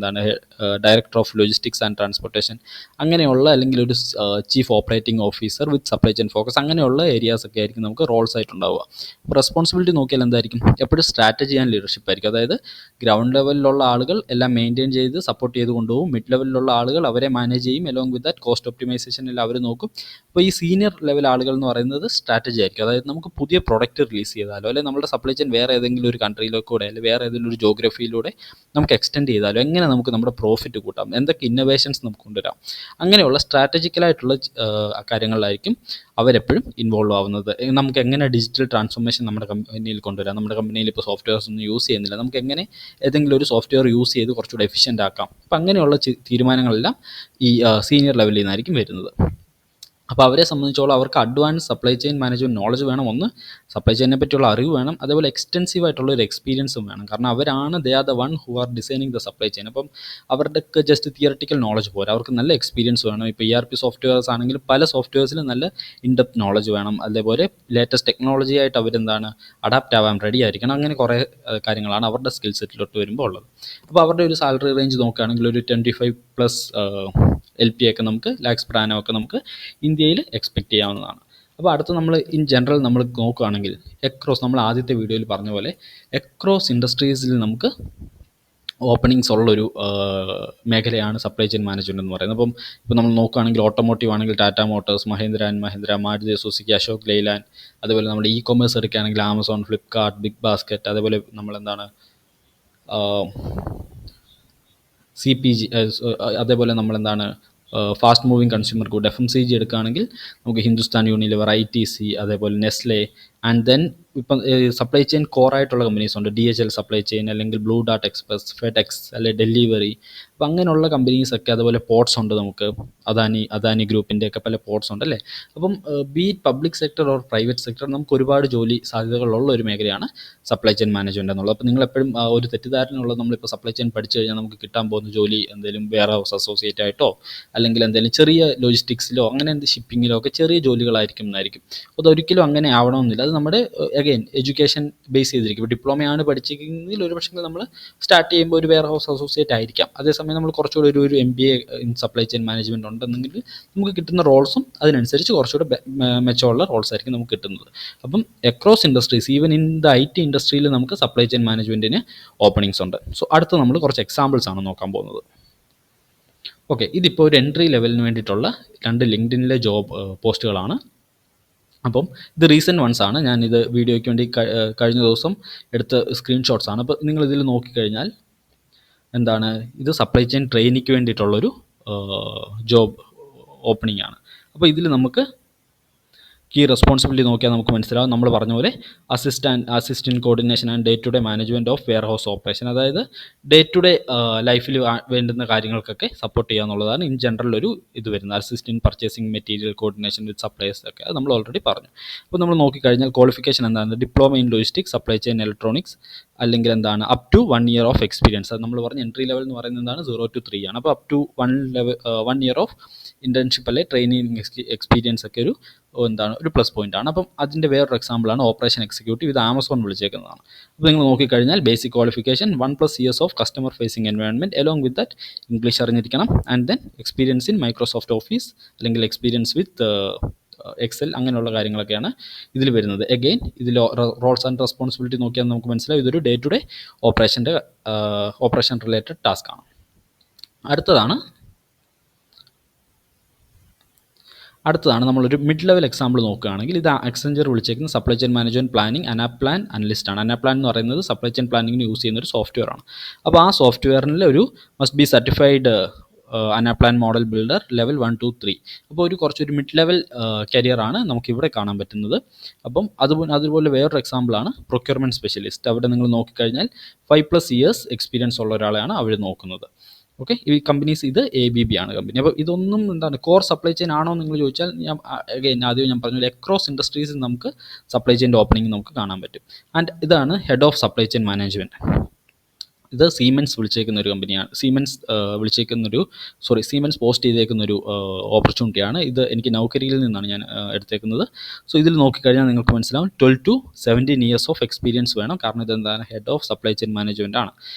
director of logistics and transportation, അങ്ങനെയുള്ള, അല്ലെങ്കിൽ ഒരു ചീഫ് ഓപ്പറേറ്റിംഗ് ഓഫീസർ വിത്ത് സപ്ലൈ ചെയിൻ ഫോക്കസ്, അങ്ങനെയുള്ള ഏരിയാസ് ഒക്കെ ആയിരിക്കും നമുക്ക് റോൾസ് ആയിട്ടുണ്ടാവുക. അപ്പോൾ റെസ്പോൺസിബിലിറ്റി നോക്കിയാൽ എന്തായിരിക്കും, എപ്പോഴും സ്ട്രാറ്റജി ആൻഡ് ലീഡർഷിപ്പ് ആയിരിക്കും. അതായത് ഗ്രൗണ്ട് ലെവലിലുള്ള ആളുകൾ എല്ലാം മെയിൻറ്റെയിൻ ചെയ്ത് സപ്പോർട്ട് ചെയ്ത് കൊണ്ടുപോകും, മിഡ് ലെവലിലുള്ള ആളുകൾ അവരെ മാനേജ് ചെയ്യും, അലോങ് വിത്ത് ദാറ്റ് കോസ്റ്റ് ഒപ്റ്റിമൈസേഷനിൽ അവർ നോക്കും. അപ്പോൾ ഈ സീനിയർ ലെവൽ ആളുകൾ എന്ന് പറയുന്നത് സ്ട്രാറ്റജി ആയിരിക്കും. അതായത് നമുക്ക് പുതിയ പ്രൊഡക്റ്റ് റിലീസ് ചെയ്താലോ, അല്ലെങ്കിൽ നമ്മുടെ സപ്ലൈ ചെയിൻ വേറെ ഏതെങ്കിലും ഒരു കൺട്രിയിലൂടെ, അല്ലെങ്കിൽ വേറെ ഏതെങ്കിലും ഒരു ജോഗ്രഫിയിലൂടെ നമുക്ക് എക്സ്റ്റെൻഡ് ചെയ്താലോ എങ്ങനെ നമുക്ക് നമ്മുടെ പ്രോഫിറ്റ് കൂട്ടാം, എന്തൊക്കെ ഇന്നോവേഷൻസ് നമുക്ക് കൊണ്ടുവരാം, അങ്ങനെയുള്ള സ്ട്രാറ്റജിക്കലായിട്ടുള്ള കാര്യങ്ങളിലായിരിക്കും അവരെപ്പോഴും ഇൻവോൾവ് ആവുന്നത്. നമുക്ക് എങ്ങനെ ഡിജിറ്റൽ ട്രാൻസ്ഫോർമേഷൻ നമ്മുടെ കമ്പനിയിൽ കൊണ്ടുവരാം, നമ്മുടെ കമ്പനിയിൽ ഇപ്പോൾ സോഫ്റ്റ്വെയർസ് ഒന്നും യൂസ് ചെയ്യുന്നില്ല, നമുക്ക് എങ്ങനെ ഏതെങ്കിലും ഒരു സോഫ്റ്റ്വെയർ യൂസ് ചെയ്ത് കുറച്ചുകൂടെ എഫിഷ്യൻ്റ് ആക്കാം. അപ്പം അങ്ങനെയുള്ള തീരുമാനങ്ങളെല്ലാം ഈ സീനിയർ ലെവലിൽ നിന്നായിരിക്കും വരുന്നത്. അപ്പോൾ അവരെ സംബന്ധിച്ചോളം അവർക്ക് advance supply chain management knowledge വേണം, ഒന്ന് സപ്ലൈ ചെയിനെ പറ്റിയുള്ള അറിവ് വേണം, അതേപോലെ എക്സ്റ്റെൻസീവ് ആയിട്ടുള്ള ഒരു എക്സ്പീരിയൻസും വേണം. കാരണം അവരാണ് they are the one who are designing the supply chain. അപ്പം അവരുടെയൊക്കെ ജസ്റ്റ് തിയറട്ടിക്കൽ നോളജ് പോരാ, അവർക്ക് നല്ല എക്സ്പീരിയൻസ് വേണം. ഇപ്പോൾ ERP സോഫ്റ്റ്വെയർസ് ആണെങ്കിൽ പല സോഫ്റ്റ്വെയർസിലും നല്ല ഇൻഡെപ്ത് നോളജ് വേണം. അതേപോലെ ലേറ്റസ്റ്റ് ടെക്നോളജി ആയിട്ട് അഡാപ്റ്റ് ആവാൻ റെഡി ആയിരിക്കണം. അങ്ങനെ കുറേ കാര്യങ്ങളാണ് അവരുടെ സ്കിൽ സെറ്റിലോട്ട് വരുമ്പോൾ ഉള്ളത്. അപ്പോൾ അവരുടെ ഒരു സാലറി റേഞ്ച് നോക്കുകയാണെങ്കിൽ ഒരു 25+ LP ഒക്കെ നമുക്ക് ലാക്സ് പെർ ആനം ഒക്കെ നമുക്ക് ഇന്ത്യയിൽ എക്സ്പെക്റ്റ് ചെയ്യാവുന്നതാണ്. അപ്പോൾ അടുത്ത് നമ്മൾ ഇൻ ജനറൽ നമ്മൾ നോക്കുകയാണെങ്കിൽ എക്രോസ്, നമ്മൾ ആദ്യത്തെ വീഡിയോയിൽ പറഞ്ഞ പോലെ എക്രോസ് ഇൻഡസ്ട്രീസിൽ നമുക്ക് ഓപ്പണിങ്സ് ഉള്ളൊരു മേഖലയാണ് സപ്ലൈ ചെയിൻ മാനേജ്മെൻറ്റ് എന്ന് പറയുന്നത്. അപ്പം ഇപ്പോൾ നമ്മൾ നോക്കുകയാണെങ്കിൽ ഓട്ടോമോട്ടീവ് ആണെങ്കിൽ Tata motors, Mahindra and Mahindra, Maruti Suzuki, Ashok Leyland, അതുപോലെ നമ്മുടെ ഇ-കൊമേഴ്സ് എടുക്കുകയാണെങ്കിൽ ആമസോൺ, ഫ്ലിപ്കാർട്ട്, ബിഗ് ബാസ്ക്കറ്റ്, അതേപോലെ CPG, അതേപോലെ fast moving consumer good FMCG എടുക്കുകയാണെങ്കിൽ നമുക്ക് ഹിന്ദുസ്ഥാൻ യൂണിലിവർ, ITC, അതേപോലെ നെസ്ലെ, ആൻഡ് ദെൻ ഇപ്പം സപ്ലൈ ചെയിൻ കോറായിട്ടുള്ള കമ്പനീസ് ഉണ്ട്, DHL സപ്ലൈ ചെയിൻ, അല്ലെങ്കിൽ ബ്ലൂ ഡാർട്ട് എക്സ്പ്രസ്, ഫെഡെക്സ്, അല്ലെങ്കിൽ ഡെലിവറി. അപ്പം അങ്ങനെയുള്ള കമ്പനീസൊക്കെ, അതുപോലെ പോർട്സ് ഉണ്ട് നമുക്ക്, അദാനി ഗ്രൂപ്പിൻ്റെ ഒക്കെ പല പോർട്സ് ഉണ്ട് അല്ലേ. അപ്പം beat public sector or private sector, നമുക്ക് ഒരുപാട് ജോലി സാധ്യതകളുള്ള ഒരു മേഖലയാണ് സപ്ലൈ ചെയിൻ മാനേജ്മെൻറ്റ് എന്നുള്ളത്. അപ്പോൾ നിങ്ങളെപ്പോഴും ഒരു തെറ്റിദ്ധാരണയുള്ളത്, നമ്മളിപ്പോൾ സപ്ലൈ ചെയിൻ പഠിച്ചു കഴിഞ്ഞാൽ നമുക്ക് കിട്ടാൻ പോകുന്ന ജോലി എന്തെങ്കിലും വെയർ ഹൗസ് അസോസിയേറ്റ് ആയിട്ടോ, അല്ലെങ്കിൽ എന്തെങ്കിലും ചെറിയ ലോജിസ്റ്റിക്സിലോ, അങ്ങനെ ഷിപ്പിങ്ങിലോ ഒക്കെ ചെറിയ ജോലികളായിരിക്കും എന്നായിരിക്കും. അതൊരിക്കലും അങ്ങനെ ആവണമെന്നില്ല. അത് നമ്മുടെ അഗൈൻ എഡ്യൂക്കേഷൻ ബേസ് ചെയ്തിരിക്കും. ഇപ്പോൾ ഡിപ്ലോമയാണ് പഠിച്ചിരിക്കുന്നതിൽ ഒരു പക്ഷേ നമ്മൾ സ്റ്റാർട്ട് ചെയ്യുമ്പോൾ ഒരു വെയർ ഹൗസ് അസോസിയേറ്റ് ആയിരിക്കാം. അതേസമയം നമ്മൾ കുറച്ചുകൂടി ഒരു MBA in supply chain management ഉണ്ടെന്നെങ്കിൽ നമുക്ക് കിട്ടുന്ന റോൾസും അതിനനുസരിച്ച് കുറച്ചുകൂടെ മെച്ചമുള്ള റോൾസ് ആയിരിക്കും നമുക്ക് കിട്ടുന്നത്. അപ്പം across industries, even in the IT ഇൻഡസ്ട്രിയിൽ നമുക്ക് സപ്ലൈ ചെയിൻ മാനേജ്മെൻറ്റിന് ഓപ്പണിങ്സ് ഉണ്ട്. സോ അടുത്ത് നമ്മൾ കുറച്ച് എക്സാമ്പിൾസ് ആണ് നോക്കാൻ പോകുന്നത്. ഓക്കെ, ഇതിപ്പോൾ ഒരു എൻട്രി ലെവലിന് വേണ്ടിയിട്ടുള്ള 2 ലിങ്ക്ഡിനിലെ ജോബ് പോസ്റ്റുകളാണ്. അപ്പം ഇത് റീസെൻറ്റ് വൺസ് ആണ്. ഞാനിത് വീഡിയോയ്ക്ക് വേണ്ടി കഴിഞ്ഞ ദിവസം എടുത്ത സ്ക്രീൻഷോട്ട്സ് ആണ്. അപ്പോൾ നിങ്ങളിതിൽ നോക്കിക്കഴിഞ്ഞാൽ എന്താണ്, ഇത് സപ്ലൈ ചെയിൻ ട്രെയിനിക്ക് വേണ്ടിയിട്ടുള്ളൊരു ജോബ് ഓപ്പണിംഗ് ആണ്. അപ്പോൾ ഇതിൽ നമുക്ക് കീ റെസ്പോൺസിബിലിറ്റി നോക്കിയാൽ നമുക്ക് മനസ്സിലാവും. നമ്മൾ പറഞ്ഞ പോലെ assistant coordination and day to day management of warehouse operation, അതായത് ഡേ ടു ഡേ ലൈഫിൽ വേണ്ടുന്ന കാര്യങ്ങൾക്കൊക്കെ സപ്പോർട്ട് ചെയ്യുക എന്നുള്ളതാണ് ഇൻ ജനറൽ ഒരു ഇത് വരുന്നത്. അസിസ്റ്റൻറ്റ് പർച്ചേസിംഗ്, മെറ്റീരിയൽ കോർഡിനേഷൻ വിത്ത് സപ്ലൈസ് ഒക്കെ അത് നമ്മൾ ഓൾറെഡി പറഞ്ഞു. അപ്പോൾ നമ്മൾ നോക്കിക്കഴിഞ്ഞാൽ ക്വാളിഫിക്കേഷൻ എന്താണ്, diploma in logistics, supply chain electronics, അല്ലെങ്കിൽ എന്താണ് up to 1 year of experience. അത് നമ്മൾ പറഞ്ഞ എൻട്രി ലെവൽ എന്ന് പറയുന്നത് എന്താണ് 0 to 3 ആണ്. അപ്പോൾ up to 1 year of internship അല്ലെ ട്രെയിനിങ് എക്സ്പീരിയൻസ് ഒക്കെ ഒരു പ്ലസ് പോയിന്റ് ആണ്. അപ്പം അതിൻ്റെ വേറൊരു എക്സാമ്പിളാണ് ഓപ്പറേഷൻ എക്സിക്യൂട്ടീവ്. ഇത് ആമസോൺ വിളിച്ചേക്കുന്നതാണ്. അപ്പോൾ നിങ്ങൾ നോക്കിക്കഴിഞ്ഞാൽ basic qualification 1+ years of customer facing environment along with that English അറിഞ്ഞിരിക്കണം. And then experience in Microsoft office അല്ലെങ്കിൽ എക്സ്പീരിയൻസ് വിത്ത് എക്സൽ, അങ്ങനെയുള്ള കാര്യങ്ങളൊക്കെയാണ് ഇതിൽ വരുന്നത്. എഗെയിൻ ഇതിൽ റോൾസ് ആൻഡ് റെസ്പോൺസിബിലിറ്റി നോക്കിയാൽ നമുക്ക് മനസ്സിലാവും ഇതൊരു day to day operation related task ആണ്. അടുത്തതാണ് നമ്മളൊരു മിഡ് ലെവൽ എക്സാമ്പിൾ നോക്കുകയാണെങ്കിൽ ഇത് അക്സെഞ്ചർ വിളിച്ചേക്കുന്ന supply chain management planning Anaplan analyst ആണ്. അനാപ്ലാൻ എന്ന് പറയുന്നത് സപ്ലൈ ചെയിൻ പ്ലാനിങ്ങിന് യൂസ് ചെയ്യുന്ന ഒരു സോഫ്റ്റ്വെയർ ആണ്. അപ്പോൾ ആ സോഫ്റ്റ്വെയറിൽ ഒരു must be certified Anaplan model builder level 1 to 3. അപ്പോൾ കുറച്ചൊരു മിഡ് ലെവൽ കരിയറാണ് നമുക്കിവിടെ കാണാൻ പറ്റുന്നത്. അപ്പം അതുപോലെ വേറൊരു എക്സാമ്പിളാണ് പ്രൊക്യൂർമെൻറ്റ് സ്പെഷ്യലിസ്റ്റ്. അവിടെ നിങ്ങൾ നോക്കിക്കഴിഞ്ഞാൽ 5+ years എക്സ്പീരിയൻസ് ഉള്ള ഒരാളെയാണ് അവർ നോക്കുന്നത്. ഓക്കെ, ഈ കമ്പനീസ് ഇത് ABB ആണ് കമ്പനി. അപ്പോൾ ഇതൊന്നും കോർ സപ്ലൈ ചെയിൻ ആണോ എന്ന് നിങ്ങൾ ചോദിച്ചാൽ ആദ്യം ഞാൻ പറഞ്ഞു അക്രോസ് ഇൻഡസ്ട്രീസിൽ നമുക്ക് സപ്ലൈ ചെയിൻ്റെ ഓപ്പണിംഗ് നമുക്ക് കാണാൻ പറ്റും. ആൻഡ് ഇതാണ് head of supply chain management. ഇത് സീമെൻസ് വിളിച്ചേക്കുന്ന ഒരു കമ്പനിയാണ്. സീമെൻസ് പോസ്റ്റ് ചെയ്തേക്കുന്നൊരു ഓപ്പർച്യൂണിറ്റിയാണ്. ഇത് എനിക്ക് നൗകരിയിൽ നിന്നാണ് ഞാൻ എടുത്തേക്കുന്നത്. സോ ഇതിൽ നോക്കിക്കഴിഞ്ഞാൽ നിങ്ങൾക്ക് മനസ്സിലാവും 12 to 17 years ഓഫ് എക്സ്പീരിയൻസ് വേണം. കാരണം ഇതെന്താണ് head of supply chain management ആണ്.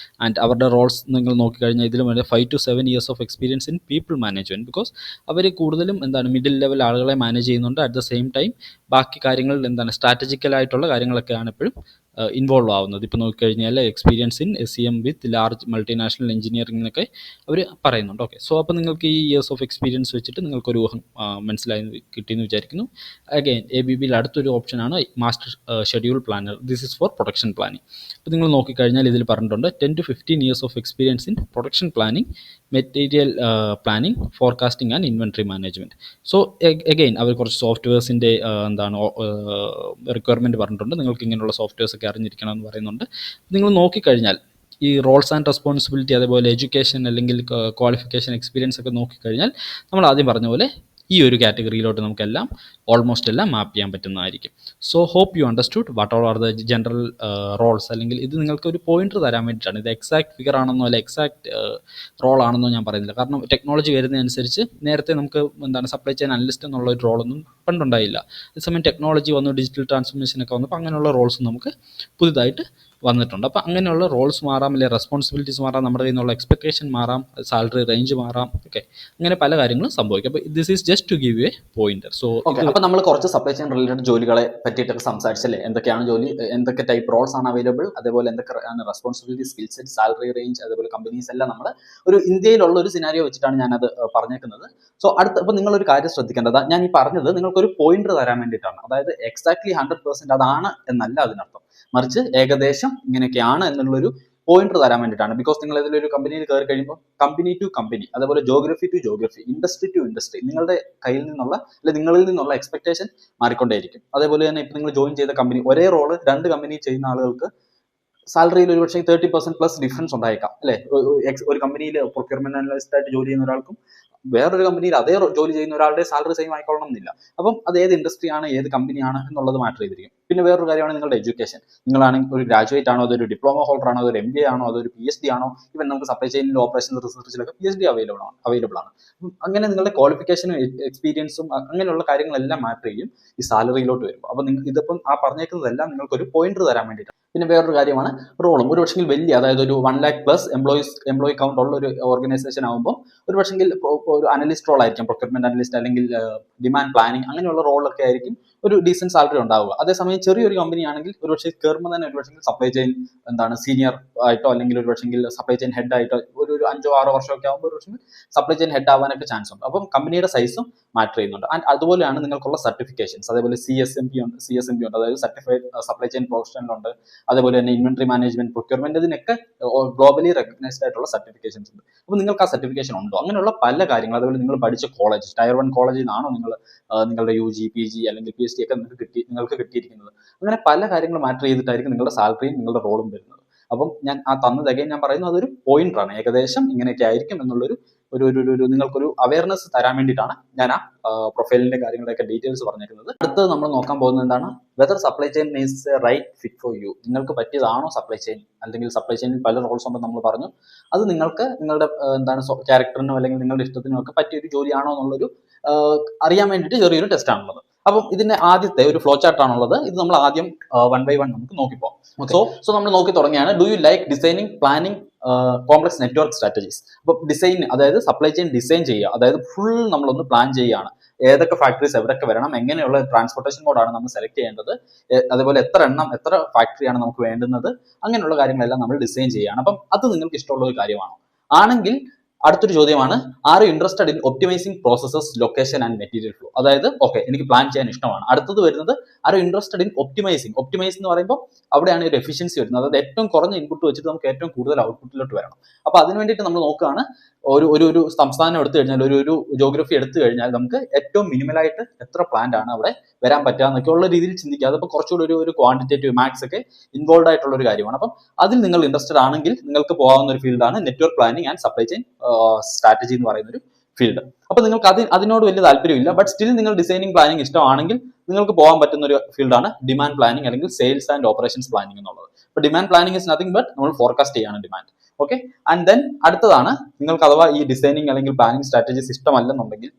ആൻഡ് അവരുടെ റോൾസ് നിങ്ങൾ നോക്കിക്കഴിഞ്ഞാൽ ഇതിലും 5 to 7 years of experience in people management. Because അവർ കൂടുതലും മിഡിൽ ലെവൽ ആളുകളെ മാനേജ് ചെയ്യുന്നുണ്ട്. അറ്റ് ദ സെയിം ടൈം ബാക്കി കാര്യങ്ങളിൽ സ്ട്രാറ്റജിക്കലായിട്ടുള്ള കാര്യങ്ങളൊക്കെയാണ് എപ്പോഴും ഇൻവോൾവ് ആവുന്നത്. ഇപ്പോൾ നോക്കിക്കഴിഞ്ഞാൽ experience in SEM with large multinational എഞ്ചിനീയറിംഗിനൊക്കെ അവർ പറയുന്നുണ്ട്. ഓക്കെ, സോ അപ്പോൾ നിങ്ങൾക്ക് ഈ ഇയേഴ്സ് ഓഫ് എക്സ്പീരിയൻസ് വെച്ചിട്ട് നിങ്ങൾക്കൊരു ഊഹം കിട്ടിയെന്ന് വിചാരിക്കുന്നു. അഗെയിൻ ABBയിൽ അടുത്തൊരു ഓപ്ഷനാണ് master schedule planner. This is for production planning. അപ്പോൾ നിങ്ങൾ നോക്കിക്കഴിഞ്ഞാൽ ഇതിൽ പറഞ്ഞിട്ടുണ്ട് 10 to 15 years of experience in production planning, material planning, forecasting and inventory management. So again അവർ കുറച്ച് സോഫ്റ്റ്വെയർസിൻ്റെ റിക്വയർമെൻറ്റ് പറഞ്ഞിട്ടുണ്ട്. നിങ്ങൾക്ക് ഇങ്ങനെയുള്ള സോഫ്റ്റ്വെയർസ് ഒക്കെ അറിഞ്ഞിരിക്കണം എന്ന് പറയുന്നുണ്ട്. നിങ്ങൾ നോക്കിക്കഴിഞ്ഞാൽ ഈ റോൾസ് ആൻഡ് റെസ്പോൺസിബിലിറ്റി, അതേപോലെ എഡ്യൂക്കേഷൻ അല്ലെങ്കിൽ ക്വാളിഫിക്കേഷൻ എക്സ്പീരിയൻസ് ഒക്കെ നോക്കിക്കഴിഞ്ഞാൽ നമ്മൾ ആദ്യം പറഞ്ഞ പോലെ ഈ ഒരു കാറ്റഗറിയിലോട്ട് നമുക്കെല്ലാം ഓൾമോസ്റ്റ് എല്ലാം മാപ്പ് ചെയ്യാൻ പറ്റുന്നതായിരിക്കും. So hope you understood what all are the general roles. അല്ലെങ്കിൽ ഇത് നിങ്ങൾക്ക് ഒരു പോയിന്റർ തരാൻ വേണ്ടിയിട്ടാണ്. ഇത് എക്സാക്ട് ഫിഗർ ആണെന്നോ അല്ല എക്സാക്ട് റോൾ ആണെന്നോ ഞാൻ പറയുന്നില്ല. കാരണം ടെക്നോളജി വരുന്നതനുസരിച്ച് നേരത്തെ നമുക്ക് സപ്ലൈ ചെയിൻ അനലിസ്റ്റ് എന്നുള്ള ഒരു റോളൊന്നും പണ്ടുണ്ടായില്ല. അതേസമയം ടെക്നോളജി വന്നു, ഡിജിറ്റൽ ട്രാൻസ്ഫോർമേഷനൊക്കെ വന്നപ്പോൾ അങ്ങനെയുള്ള റോൾസ് നമുക്ക് പുതുതായിട്ട് വന്നിട്ടുണ്ട്. അപ്പോൾ അങ്ങനെയുള്ള റോൾസ് മാറാം, അല്ലെങ്കിൽ റെസ്പോൺസിബിലിറ്റീസ് മാറാം, നമ്മുടെ കയ്യിൽ നിന്നുള്ള എക്സ്പെക്ടേഷൻ മാറാം, സാലറി റേഞ്ച് മാറാം. ഓക്കെ, അങ്ങനെ പല കാര്യങ്ങളും സംഭവിക്കും. അപ്പോൾ this is just to give a pointer. So അപ്പോൾ നമ്മൾ കുറച്ച് സപ്ലൈ ചെയിൻ റിലേറ്റഡ് ജോലികളെ പറ്റിയിട്ടൊക്കെ സംസാരിച്ചല്ലേ. എന്തൊക്കെയാണ് ജോലി, എന്തൊക്കെ ടൈപ്പ് റോൾസ് ആണ് അവൈലബിൾ, അതേപോലെ എന്തൊക്കെയാണ് responsibility, skill set, salary range, അതേപോലെ കമ്പനീസ് എല്ലാം നമ്മൾ ഒരു ഇന്ത്യയിലുള്ള ഒരു സിനാരിയോ വെച്ചിട്ടാണ് ഞാനത് പറഞ്ഞേക്കുന്നത്. സോ അപ്പോൾ നിങ്ങളൊരു കാര്യം ശ്രദ്ധിക്കേണ്ടത്, ഞാൻ ഈ പറഞ്ഞത് നിങ്ങൾക്കൊരു പോയിന്റർ തരാൻ വേണ്ടിയിട്ടാണ്. അതായത് എക്സാക്ട്ലി 100% അതാണ് എന്നല്ല അതിനർത്ഥം, മറിച്ച് ഏകദേശം ഇങ്ങനെയൊക്കെയാണ് എന്നുള്ളൊരു പോയിന്റർ തരാൻ വേണ്ടിയിട്ടാണ്. ബിക്കോസ് നിങ്ങൾ ഇതിലൊരു കമ്പനിയിൽ കയറി കഴിയുമ്പോൾ കമ്പനി ടു കമ്പനി, അതേപോലെ geography to geography, industry to industry, നിങ്ങളുടെ കയ്യിൽ നിന്നുള്ള അല്ലെങ്കിൽ നിങ്ങളിൽ നിന്നുള്ള എക്സ്പെക്ടേഷൻ മാറിക്കൊണ്ടേയിരിക്കും. അതേപോലെ തന്നെ ഇപ്പം നിങ്ങൾ ജോയിൻ ചെയ്ത കമ്പനി, ഒരേ റോള് 2 കമ്പനി ചെയ്യുന്ന ആളുകൾക്ക് സാലറിയിൽ ഒരു പക്ഷേ 30% പ്ലസ് ഡിഫറൻസ് ഉണ്ടായേക്കാം അല്ലേ. ഒരു കമ്പനിയിൽ പ്രൊക്യൂർമെന്റ് അനലിസ്റ്റ് ആയിട്ട് ജോലി ചെയ്യുന്ന ഒരാൾക്കും വേറൊരു കമ്പനിയിൽ അതേ ജോലി ചെയ്യുന്ന ഒരാളുടെ സാലറി സെയിം ആയിക്കൊള്ളണം എന്നില്ല. അപ്പം അത് ഏത് ഇൻഡസ്ട്രിയാണ്, ഏത് കമ്പനിയാണ് എന്നുള്ളത് മാറ്റർ ചെയ്തിരിക്കും. പിന്നെ വേറൊരു കാര്യമാണ് നിങ്ങളുടെ എഡ്യൂക്കേഷൻ. നിങ്ങളാണെങ്കിൽ ഒരു ഗ്രാജുവേറ്റ് ആണോ, അതൊരു ഡിപ്ലോമ ഹോൾഡർ ആണോ, അതൊരു MBA ആണോ, അതൊരു PhD ആണോ, ഇവൻ നമുക്ക് സപ്ലൈ ചെയിനിൽ ഓപ്പറേഷൻ റിസർച്ചിലൊക്കെ PhD അവൈലബിൾ ആണ്. അങ്ങനെ നിങ്ങളുടെ ക്വാളിഫിക്കേഷനും എക്സ്പീരിയൻസും അങ്ങനെയുള്ള കാര്യങ്ങളെല്ലാം മാറ്റർ ചെയ്യും ഈ സാലറിയിലോട്ട് വരുമ്പോൾ. അപ്പോൾ നിങ്ങൾ ഇതിപ്പം ആ പറഞ്ഞേക്കുന്നതെല്ലാം നിങ്ങൾക്കൊരു പോയിന്റർ തരാൻ വേണ്ടിയിട്ടാണ്. പിന്നെ വേറൊരു കാര്യമാണ് റോളും. ഒരു പക്ഷെങ്കിൽ വലിയ, അതായത് ഒരു 1 lakh പ്ലസ് എംപ്ലോയി കൗണ്ട് ഉള്ള ഒരു ഓർഗനൈസേഷൻ ആകുമ്പോൾ ഒരു പക്ഷെങ്കിൽ ഒരു അനലിസ്റ്റ് റോൾ ആയിരിക്കും, പ്രൊക്യൂർമെന്റ് അനലിസ്റ്റ് അല്ലെങ്കിൽ ഡിമാൻഡ് പ്ലാനിങ് അങ്ങനെയുള്ള റോളൊക്കെ ആയിരിക്കും ഒരു ഡീസെന്റ് സാലറി ഉണ്ടാവുക. അതേസമയം ചെറിയൊരു കമ്പനി ആണെങ്കിൽ ഒരു പക്ഷേ കയറുമ്പോൾ തന്നെ ഒരു പക്ഷേ സപ്ലൈ ചെയിൻ സീനിയർ ആയിട്ടോ അല്ലെങ്കിൽ ഒരു പക്ഷേ സപ്ലൈ ചെയിൻ ഹെഡ് ആയിട്ടോ ഒരു 5-6 വർഷമൊക്കെ ആകുമ്പോൾ ഒരു പക്ഷേ സപ്ലൈ ചെയിൻ ഹെഡ് ആവാനൊക്കെ ചാൻസ് ഉണ്ട്. അപ്പം കമ്പനിയുടെ സൈസും മാറ്റർ ചെയ്യുന്നുണ്ട്. ആൻഡ് അതുപോലെയാണ് നിങ്ങൾക്കുള്ള സർട്ടിഫിക്കേഷൻസ്. അതേപോലെ CSMP ഉണ്ട്, അതായത് സർട്ടിഫൈഡ് സപ്ലൈ ചെയിൻ പ്രൊഫഷണൽ ഉണ്ട്. അതേപോലെ തന്നെ ഇൻവെന്ററി മാനേജ്മെന്റ്, പ്രൊക്യൂർമെന്റ്, ഇതിനൊക്കെ ഗ്ലോബലി റെക്കഗ്നൈസ്ഡ് ആയിട്ടുള്ള സർട്ടിഫിക്കേഷൻസ് ഉണ്ട്. അപ്പോൾ നിങ്ങൾക്ക് ആ സർട്ടിഫിക്കേഷൻ ഉണ്ടോ, അങ്ങനെയുള്ള പല കാര്യങ്ങൾ. അതുപോലെ നിങ്ങൾ പഠിച്ച കോളേജ്, Tier 1 കോളേജിൽ നിന്നാണോ നിങ്ങളുടെ UG PG അല്ലെങ്കിൽ PhD ഒക്കെ നിങ്ങൾക്ക് കിട്ടിയിരിക്കുന്നത്. അങ്ങനെ പല കാര്യങ്ങൾ മാറ്റർ ചെയ്തിട്ടായിരിക്കും നിങ്ങളുടെ സാലറിയും നിങ്ങളുടെ റോളും വരുന്നത്. അപ്പം ഞാൻ ആ തന്നതൊക്കെ ഞാൻ പറയുന്നത് അതൊരു പോയിന്റാണ്, ഏകദേശം ഇങ്ങനെയൊക്കെ ആയിരിക്കും എന്നുള്ളൊരു നിങ്ങൾക്കൊരു അവയർനെസ് തരാൻ വേണ്ടിയിട്ടാണ് ഞാൻ ആ പ്രൊഫൈലിന്റെ കാര്യങ്ങളുടെയൊക്കെ ഡീറ്റെയിൽസ് പറഞ്ഞിരിക്കുന്നത്. അടുത്തത് നമ്മൾ നോക്കാൻ പോകുന്നത് എന്താണ്, whether supply chain is a right fit for you. നിങ്ങൾക്ക് പറ്റിയതാണോ സപ്ലൈ ചെയിൻ, അല്ലെങ്കിൽ സപ്ലൈ ചെയിനിൽ പല റോൾസ് ഉണ്ടെന്ന് നമ്മൾ പറഞ്ഞു. അത് നിങ്ങൾക്ക് നിങ്ങളുടെ ക്യാരക്ടറിനോ അല്ലെങ്കിൽ നിങ്ങളുടെ ഇഷ്ടത്തിനോ ഒക്കെ പറ്റിയൊരു ജോലിയാണോ എന്നുള്ളൊരു അറിയാൻ വേണ്ടിയിട്ട് ചെറിയൊരു ടെസ്റ്റ് ആണുള്ളത്. അപ്പം ഇതിന്റെ ആദ്യത്തെ ഒരു ഫ്ലോ ചാർട്ട് ആണുള്ളത്. ഇത് നമ്മൾ ആദ്യം 1 by 1 നമുക്ക് നോക്കിപ്പോകാം. സോ നമ്മൾ നോക്കി തുടങ്ങിയാണ്. Do you like designing, planning complex network strategies. അപ്പോൾ ഡിസൈൻ, അതായത് സപ്ലൈ ചെയിൻ ഡിസൈൻ ചെയ്യുക, അതായത് ഫുൾ നമ്മളൊന്ന് പ്ലാൻ ചെയ്യുകയാണ്. ഏതൊക്കെ ഫാക്ടറീസ് എവിടെയൊക്കെ വരണം, എങ്ങനെയുള്ള ട്രാൻസ്പോർട്ടേഷൻ മോഡാണ് നമ്മൾ സെലക്ട് ചെയ്യേണ്ടത്, അതേപോലെ എത്ര ഫാക്ടറിയാണ് നമുക്ക് വേണ്ടുന്നത്, അങ്ങനെയുള്ള കാര്യങ്ങളെല്ലാം നമ്മൾ ഡിസൈൻ ചെയ്യുകയാണ്. അപ്പം അത് നിങ്ങൾക്ക് ഇഷ്ടമുള്ള ഒരു കാര്യമാണോ? ആണെങ്കിൽ അടുത്തൊരു ചോദ്യമാണ്, are you interested in optimising processes, location and material flow. അതായത് ഓക്കെ, എനിക്ക് പ്ലാൻ ചെയ്യാൻ ഇഷ്ടമാണ്. അടുത്തത് വരുന്നത് are you interested in optimising. Optimise എന്ന് പറയുമ്പോൾ അവിടെയാണ് ഒരു എഫിഷ്യൻസി വരുന്നത്. അതായത് ഏറ്റവും കുറഞ്ഞ ഇൻപുട്ട് വെച്ചിട്ട് നമുക്ക് ഏറ്റവും കൂടുതൽ ഔട്ട്പുട്ടിലോട്ട് വരണം. അപ്പോൾ അതിന് വേണ്ടിയിട്ട് നമ്മൾ നോക്കുകയാണ്, ഒരു സംസ്ഥാനം എടുത്തു കഴിഞ്ഞാൽ, ഒരു ജോഗ്രഫി എടുത്തു കഴിഞ്ഞാൽ നമുക്ക് ഏറ്റവും മിനിമലായിട്ട് എത്ര പ്ലാന്റ് ആണ് അവിടെ വരാൻ പറ്റുക എന്നൊക്കെ ഉള്ള രീതിയിൽ ചിന്തിക്കുക. അതിപ്പോൾ കുറച്ചുകൂടി ഒരു ക്വാണ്ടിറ്റേറ്റീവ് മാത്സ് ഒക്കെ ഇൻവോൾവ് ആയിട്ടുള്ള ഒരു കാര്യമാണ്. അപ്പം അതിൽ നിങ്ങൾ ഇൻട്രസ്റ്റഡ് ആണെങ്കിൽ നിങ്ങൾക്ക് പോകാവുന്ന ഒരു ഫീൽഡാണ് network planning and supply chain strategy എന്ന് പറയുന്ന ഒരു ഫീൽഡ്. അപ്പൊ നിങ്ങൾക്ക് അതിനോട് വലിയ താല്പര്യമില്ല, ബട്ട് സ്റ്റിൽ നിങ്ങൾ ഡിസൈനിങ് പ്ലാനിങ് ഇഷ്ടമാണെങ്കിൽ നിങ്ങൾക്ക് പോകാൻ പറ്റുന്ന ഒരു ഫീൽഡാണ് ഡിമാൻഡ് പ്ലാനിങ് അല്ലെങ്കിൽ സെയിൽസ് ആൻഡ് ഓപ്പറേഷൻസ് പ്ലാനിങ് എന്നുള്ളത്. ഇപ്പൊ demand planning is nothing but നമ്മൾ ഫോർകാസ്റ്റ് ചെയ്യാണ് ഡിമാൻഡ്. ഓക്കെ, ആൻഡ് ദെൻ അടുത്തതാണ്, നിങ്ങൾക്ക് അഥവാ ഈ ഡിസൈനിങ് അല്ലെങ്കിൽ പ്ലാനിങ് സ്ട്രാറ്റജീസ് ഇഷ്ടമല്ലെന്നുണ്ടെങ്കിൽ